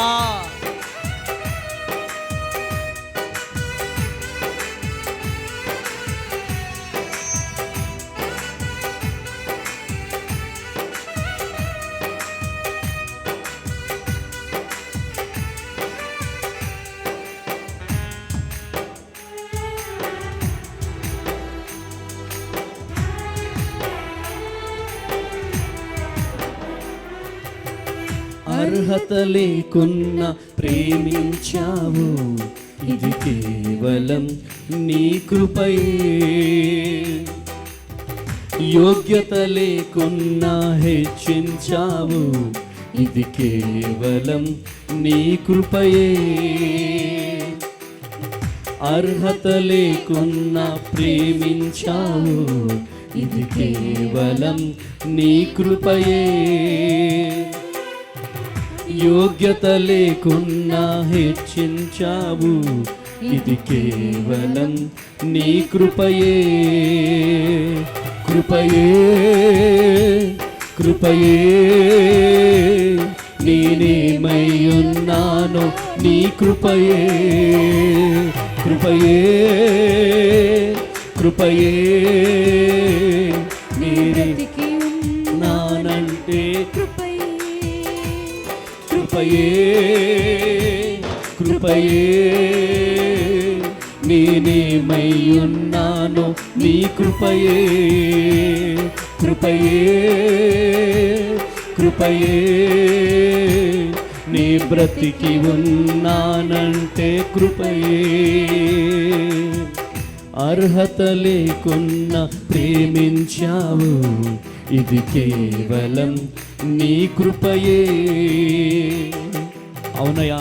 అర్హత లేకున్నా ప్రేమించావు, ఇది కేవలం నీ కృపయే. యోగ్యత లేకున్నా హెచ్చించావు, ఇది కేవలం నీ కృపయే. అర్హత లేకున్నా ప్రేమించావు, ఇది కేవలం నీ కృపయే. యోగ్యత లేకున్నా హెచ్చించావు, ఇది కేవలం నీ కృపయే. కృపయే, కృపయే, నేనేమై ఉన్నానో నీ కృపయే. కృపయే కృపయే బ్రతికి నానంటే కృపయే కృపయే కృపయే నేనేమై ఉన్నాను నీ కృపయే కృపయే కృపయే నీ బ్రతికి ఉన్నానంటే కృపయే అర్హత లేకున్నా ప్రేమించావు ఇది కేవలం నీ కృపయే. అవునయ్యా,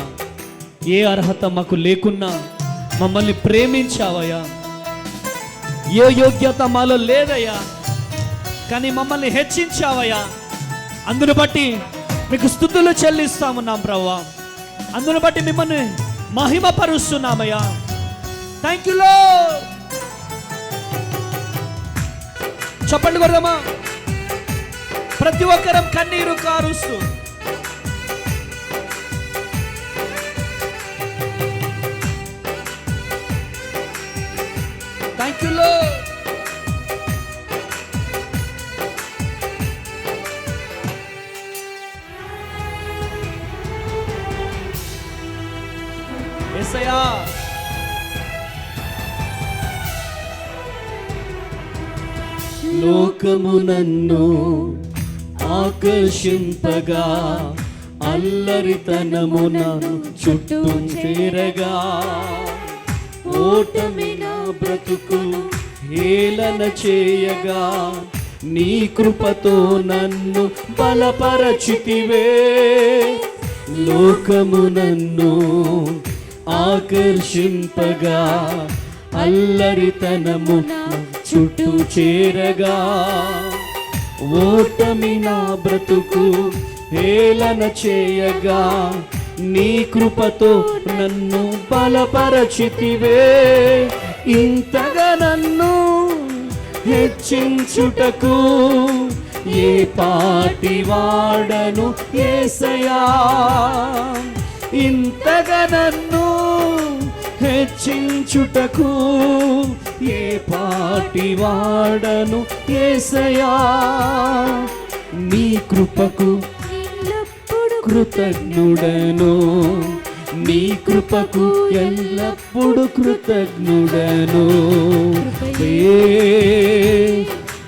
ఏ అర్హత మాకు లేకున్నా మమ్మల్ని ప్రేమించావయ్యా. ఏ యోగ్యత మాలో లేదయ్యా, కానీ మమ్మల్ని హెచ్చించావయ్యా. అందును బట్టి మీకు స్తుతులు చెల్లిస్తామున్నాం ప్రభువా. అందును బట్టి మిమ్మల్ని మహిమపరుస్తున్నామయ్యా. Thank you lord. చెప్పండి కొడదామా, ప్రతి ఒక్కరం కన్నీరు కారుస్తూ థ్యాంక్ యూ లార్డ్. యేసయ్యా, లోకము నన్ను ఆకర్షింపగా అల్లరితనము నన్ను చుట్టూ చేరగా ఓటమి నా బ్రతుకును హేళన చేయగా నీ కృపతో నన్ను బలపరచితివే. లోకము నన్ను ఆకర్షింపగా అల్లరితనము చుట్టూ చేరగా ఓటమి నా బ్రతుకు హేళన చేయగా నీ కృపతో నన్ను బలపరచితివే. ఇంతగా నన్ను హెచ్చించుటకు ఏ పాటి వాడను యేసయ్యా. ఇంతగా నన్ను హెచ్చించుటకు ఏ పాటి వాడను యేసయ్యా. నీ కృపకు కృతజ్ఞుడను, నీ కృపకు ఎల్లప్పుడు కృతజ్ఞుడను.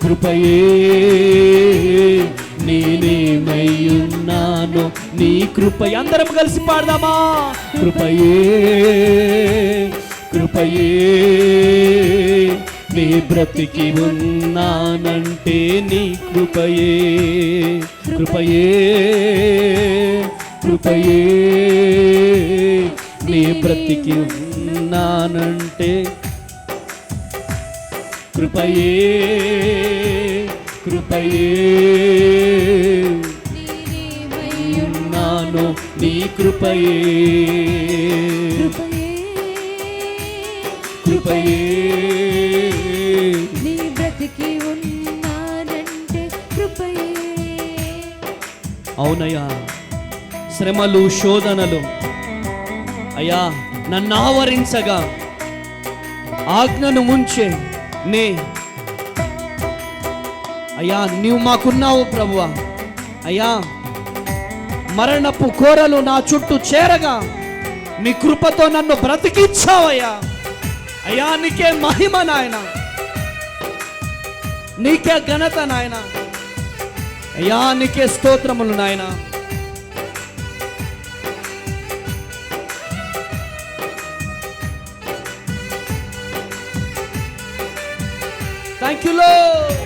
కృపయే నేనేమై ఉన్నాను నీ కృపయే. అందరం కలిసి పాడదామా, కృపయే కృపయే నీ బ్రతికి ఉన్నానంటే నీ కృపయే కృపయే కృపయే నీ బ్రతికి ఉన్నానంటే కృపయే కృపయే ఉన్నాను నీ కృపయే కృపయే నీ బ్రతికి ఉన్నానంటే కృపయే. అవునయ్యా, శ్రమలు శోధనలు అయ్యా నన్ను ఆవరించగా ఆజ్ఞను ముంచే నే అయ్యా నీవు మాకున్నావు ప్రభువా. అయ్యా మరణపు కోరలు నా చుట్టూ చేరగా నీ కృపతో నన్ను బ్రతికించావయ్యా. అయ్యా నీకే మహిమ నాయన, నీకే ఘనత నాయన. అయ్యా నీకే స్తోత్రములు నాయన. Thank you lord.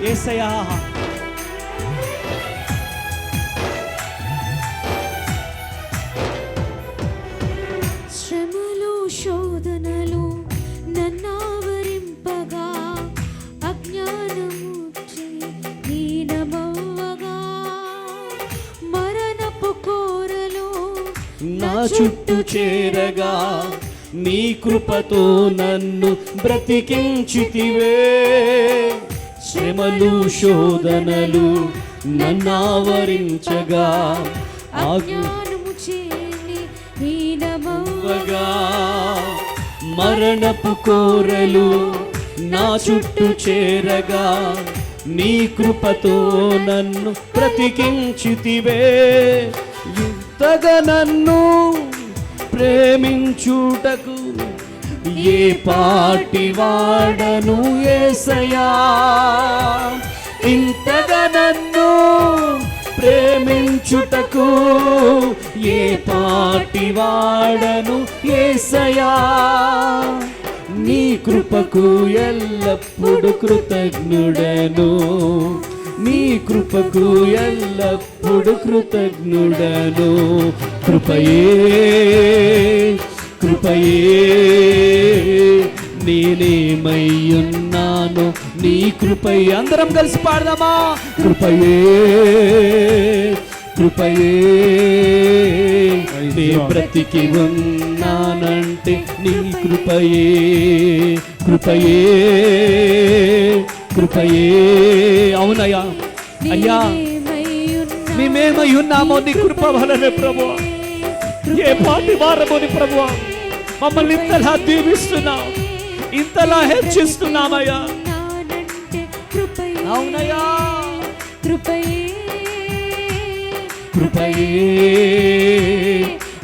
యేసయ్యా, శ్రమలు శోధనలు నన్నావరింపగా అజ్ఞానము హీనమవ్వగా మరణపు కోరలు నా చుట్టూ చేరగా నీ కృపతో నన్ను బ్రతికించితివే. శ్రమలు శోధనలు నన్నావరించగా అజ్ఞానము చేని హీనమవ్వగా నిలువగా మరణపు కోరలు నా చుట్టూ చేరగా నీ కృపతో నన్ను బ్రతికించితివే. ఇంతగా నన్ను ప్రేమించుటకు ఏ పాటి వాడను యేసయ్యా. ఇంతగా నన్ను ప్రేమించుటకు ఏ పాటి వాడను యేసయ్యా. నీ కృపకు ఎల్లప్పుడు కృతజ్ఞుడను, నీ కృపకు ఎల్లప్పుడు కృతజ్ఞుడను. కృపయే కృపయే నేనేమయ్యున్నాను నీ కృపయే. అందరం కలిసి పాడదామా? కృపయే కృపయే నే బ్రతికి ఉన్నానంటే నీ కృపయే. కృపయే కృపయే. అవునయ్యా, అయ్యా మేమేమై ఉన్నామో నీ కృప వలనే ప్రభువా. ఏ పాటి వారమోని ప్రభువా మమ్మల్ని ఇంతలా దీవిస్తున్నావు, ఇంతలా హెచ్చిస్తున్నామయ్యా. అవునయ్యా, కృపయే కృపయే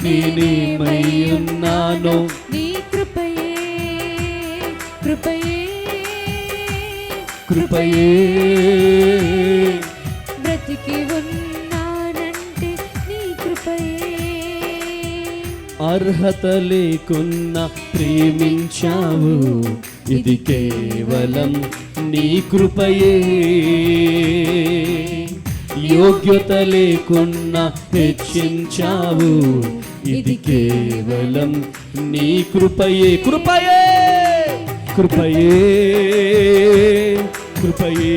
నేనేమై ఉన్నాను నీ కృపయే. కృపయే కృపయే బ్రతికి ఉన్నానంటే నీ కృపయే. అర్హత లేకున్నా ప్రేమించావు, ఇది కేవలం నీ కృపయే. యోగ్యత లేకున్నా హెచ్చించావు, ఇది కేవలం నీ కృపయే. కృపయే కృపయే కృపయే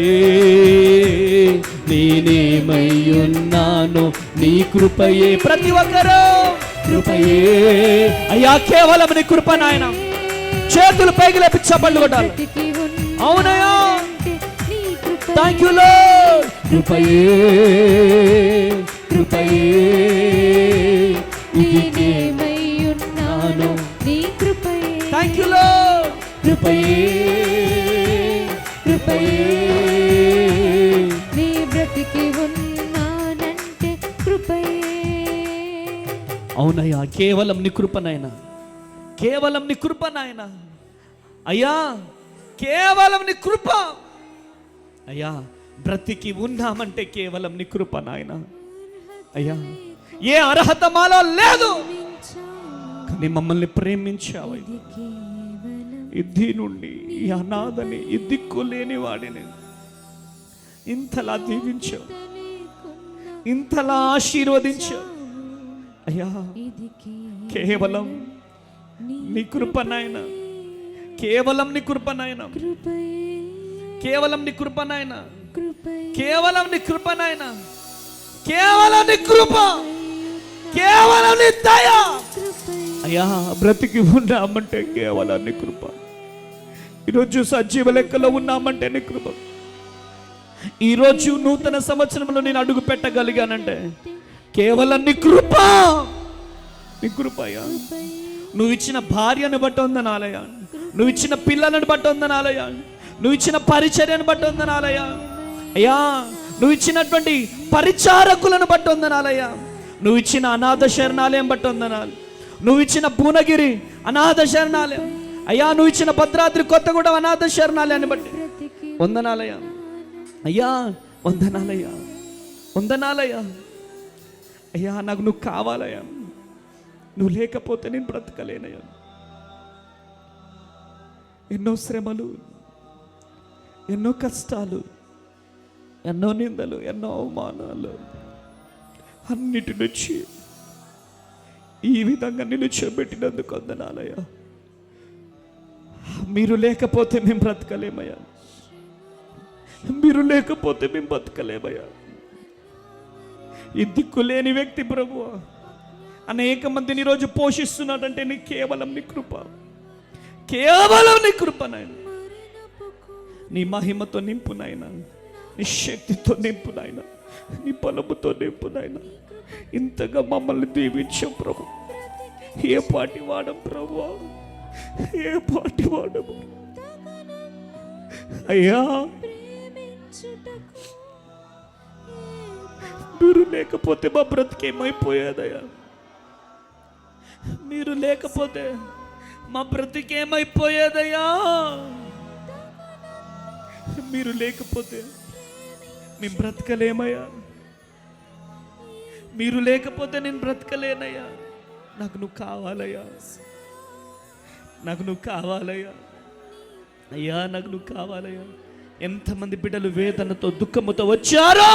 నేనేమై ఉన్నాను నీ కృపయే. ప్రతి ఒక్కరూ కృపయే. అయ్యా కేవలం నీ కృప నాయన. చేతులు పైకి లేపి చప్పట్లు కొట్టాలి. అవునయ్యా, థ్యాంక్ యూ లార్డ్. కృపయే కృపయే నేనేమై ఉన్నాను నీ కృపయే. Thank you lord. కృపయే కృపయే నీ బ్రతికి ఉన్నానంటే కృపయే. అవునయ్యా, కేవలం నీ కృప నాయన, కేవలం నీ కృప నాయన. అయ్యా కేవలం నీ కృప. అయ్యా బ్రతికి ఉన్నామంటే కేవలం నీ కృప నాయన. అయ్యా ఏ అర్హత మాలో లేదు, కానీ మమ్మల్ని ప్రేమించావు. ఇద్ది నుండి ఈ అనాథని, ఈ దిక్కు లేని వాడిని ఇంతలా దీవించావు, ఇంతలా ఆశీర్వదించావు. అయ్యా కేవలం నీ కృప నాయన, కేవలం నీ కృప నాయన, కేవలం నీ కృప నాయన, కేవలం నీ కృప నాయన, కేవలం నీ కృప, కేవలం నీ దయ. అయ్యా బ్రతికి ఉన్నామంటే కేవలం నీ కృప. ఈరోజు సజీవ లెక్కలో ఉన్నామంటే నీ కృప. ఈరోజు నూతన సంవత్సరంలో నేను అడుగు పెట్టగలిగానంటే కేవలం నీ కృప, నీ కృప. అయ్యా నువ్వు ఇచ్చిన భార్యను బట్టి ఉందనాలయ్యా, నువ్వు ఇచ్చిన పిల్లలను బట్టి ఉందనాలయ్యా, నువ్వు ఇచ్చిన పరిచర్యను బట్టి ఉందనాలయ్యా. అయ్యా నువ్వు ఇచ్చినటువంటి పరిచారకులను బట్టి ఉందనాలయ్యా, నువ్వు ఇచ్చిన అనాథ శరణాలయం బట్టి ఉందనాలి, నువ్వు ఇచ్చిన భువనగిరి అనాథ శరణాలయం, అయ్యా నువ్వు ఇచ్చిన భద్రాద్రి కొత్తగూడెం అనాథ శరణాలయాన్ని బట్టి వందనాలయ్యా. అయ్యా వందనాలయ్యా, వందనాలయ్యా. అయ్యా నాకు నువ్వు కావాలయ్యా, నువ్వు లేకపోతే నేను బ్రతకలేనయ్యా. ఎన్నో శ్రమలు, ఎన్నో కష్టాలు, ఎన్నో నిందలు, ఎన్నో అవమానాలు, అన్నిటి నుంచి ఈ విధంగా నిలుచోబెట్టినందుకు వందనాలయ్యా. మీరు లేకపోతే మేము బ్రతకలేమయ్యా, మీరు లేకపోతే మేము బ్రతకలేమయ్యా. ఈ దిక్కులేని వ్యక్తి ప్రభువా అనేక మందిని ఈరోజు పోషిస్తున్నాడంటే నీ కేవలం నీ కృప, కేవలం నీ కృప నాయన. నీ మహిమతో నింపు నాయన, నీ శక్తితో నింపు నాయన, నీ బలముతో నింపు నాయన. ఇంతగా మమ్మల్ని దీవించావు ప్రభు, ఏ పాటి వాడం ప్రభువా, ఏ పాటి వాడము అయ్యా. మీరు లేకపోతే మా బ్రతికేమైపోయేదయ్యా, మీరు లేకపోతే మా బ్రతికేమైపోయేదయ్యా, మీరు లేకపోతే మేము బ్రతకలేమయ్యా, మీరు లేకపోతే నేను బ్రతకలేనయ్యా. నాకు నువ్వు కావాలయ్యా, నాకు నువ్వు కావాలయ్యా, అయ్యా నాకు నువ్వు కావాలయ్యా. ఎంతమంది బిడ్డలు వేదనతో దుఃఖముతో వచ్చారో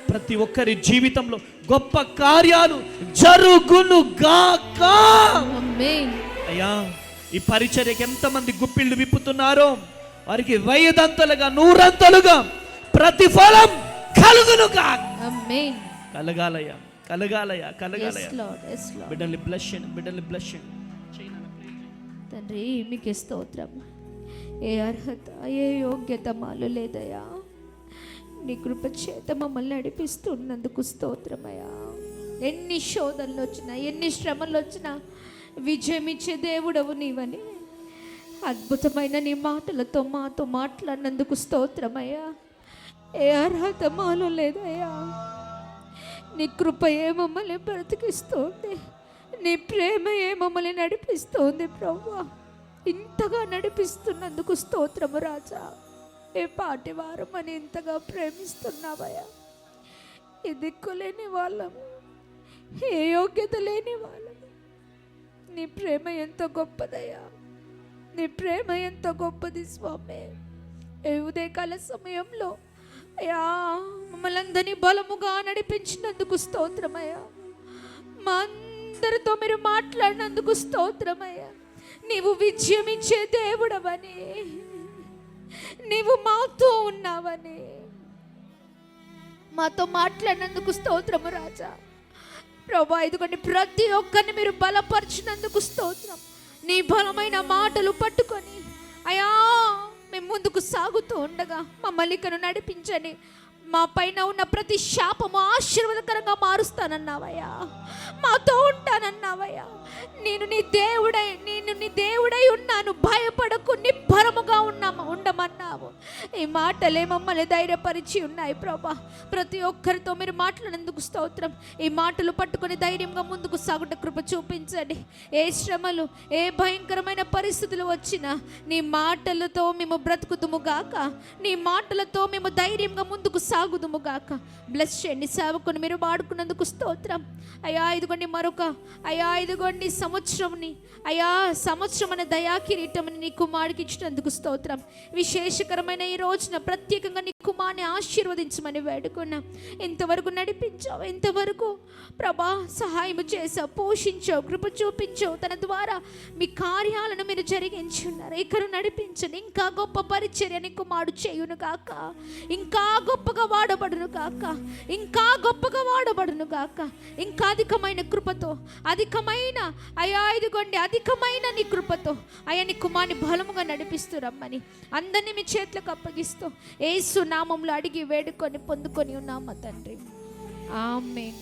ప్రతి ఒక్కరి జీవితంలో గొప్ప కార్యాలు జరుగును గాక. అయ్యా ఈ పరిచర్యకి ఎంతమంది గుప్పిళ్ళు విప్పుతున్నారో వారికి 100 100 ప్రతిఫలం కలుగును గాక. కలగాలయ్యా, కలగాలయ్యా, కలగాలయ్యా. బిడ్డల్ని బ్లెస్ చేయండి, బిడ్డల్ని బ్లెస్ చేయండి. తండ్రి మీకు స్తోత్రం. ఏ అర్హత ఏ యోగ్యత మాలో లేదయ్యా, నీ కృప చేత మమ్మల్ని నడిపిస్తున్నందుకు స్తోత్రమయ్యా. ఎన్ని శోధనలు వచ్చినా, ఎన్ని శ్రమలు వచ్చినా విజయం ఇచ్చే దేవుడవు నీవని అద్భుతమైన నీ మాటలతో మాతో మాట్లాడినందుకు స్తోత్రమయ్యా. ఏ అర్హత మాలో లేదయ్యా, నీ కృపయే మమ్మల్ని బ్రతికిస్తోంది, నీ ప్రేమయే మమ్మల్ని నడిపిస్తోంది ప్రభువా. ఇంతగా నడిపిస్తున్నందుకు స్తోత్రము రాజా. ఏ పాటి వారం అని ఇంతగా ప్రేమిస్తున్నావయ్యా. ఏ దిక్కు లేని వాళ్ళం, ఏ యోగ్యత లేని వాళ్ళం. నీ ప్రేమ ఎంతో గొప్పదయ్యా, నీ ప్రేమ ఎంతో గొప్పది స్వామి. ఏ ఉదయకాల సమయంలో అయ్యా మమ్మల్ని అందరినీ బలముగా నడిపించినందుకు స్తోత్రమయ్యా. మా అందరితో మీరు మాట్లాడినందుకు స్తోత్రమయ్యా. నీవు విజయం ఇచ్చే దేవుడవని, నీవు మాతో ఉన్నావని, మాతో మాట్లాడినందుకు స్తోత్రము రాజా. ప్రభా ఇదిగోండి ప్రతి ఒక్కరిని మీరు బలపరిచినందుకు స్తోత్రం. నీ బలమైన మాటలు పట్టుకొని అయ్యా మేము ముందుకు సాగుతూ ఉండగా మమ్మల్ని ఇక్కడ నడిపించండి. మా పైన ఉన్న ప్రతి శాపము ఆశీర్వాదకరంగా మారుస్తానన్నావయ్యా, మాతో ఉంటానన్నావయ్యా. నేను నీ దేవుడై ఉన్నాను, భయపడకు, నిబ్బరముగా ఉండమన్నావు. ఈ మాటలే మమ్మల్ని ధైర్యపరిచి ఉన్నాయి ప్రభా. ప్రతి ఒక్కరితో మీరు మాట్లాడినందుకు స్తోత్రం. ఈ మాటలు పట్టుకొని ధైర్యంగా ముందుకు సాగుట కృప చూపించండి. ఏ శ్రమలు, ఏ భయంకరమైన పరిస్థితులు వచ్చినా నీ మాటలతో మేము బ్రతుకుదుము గాక, నీ మాటలతో మేము ధైర్యంగా ముందుకు సాగుదుము గాక. బ్లెస్ చేయండి సేవకుని మీరు వాడుకున్నందుకు స్తోత్రం అయ్యా. ఇదిగోండి మరొక అయ్యా, ఇదిగోండి సంవత్సరం అనే దయా కిరీటమని నీ కుమారుడికి ఇచ్చినందుకు స్తోత్రం. విశేషకరమైన ఈ రోజున ప్రత్యేకంగా నీ కుమారుని ఆశీర్వదించమని వేడుకున్నాం. ఇంతవరకు నడిపించావు, ఇంతవరకు ప్రభా సహాయం చేసావు, పోషించావు, కృప చూపించావు. తన ద్వారా మీ కార్యాలను మీరు జరిగించి ఉన్నారు. ఇక్కడ నడిపించండి. ఇంకా గొప్ప పరిచర్య నీ కుమారుడు చేయును గాక, ఇంకా గొప్పగా వాడబడును గాక, ఇంకా గొప్పగా వాడబడును గాక. ఇంకా అధికమైన కృపతో, అధికమైన అయ్యా ఇదిగోండి అధికమైన నీ కృపతో అయ్యా నీ కుమారుని బలముగా నడిపిస్తూ రమ్మని అందరినీ మీ చేతులకు అప్పగిస్తూ యేసు నామములో అడిగి వేడుకొని పొందుకొని ఉన్నాము తండ్రి. ఆమేన్.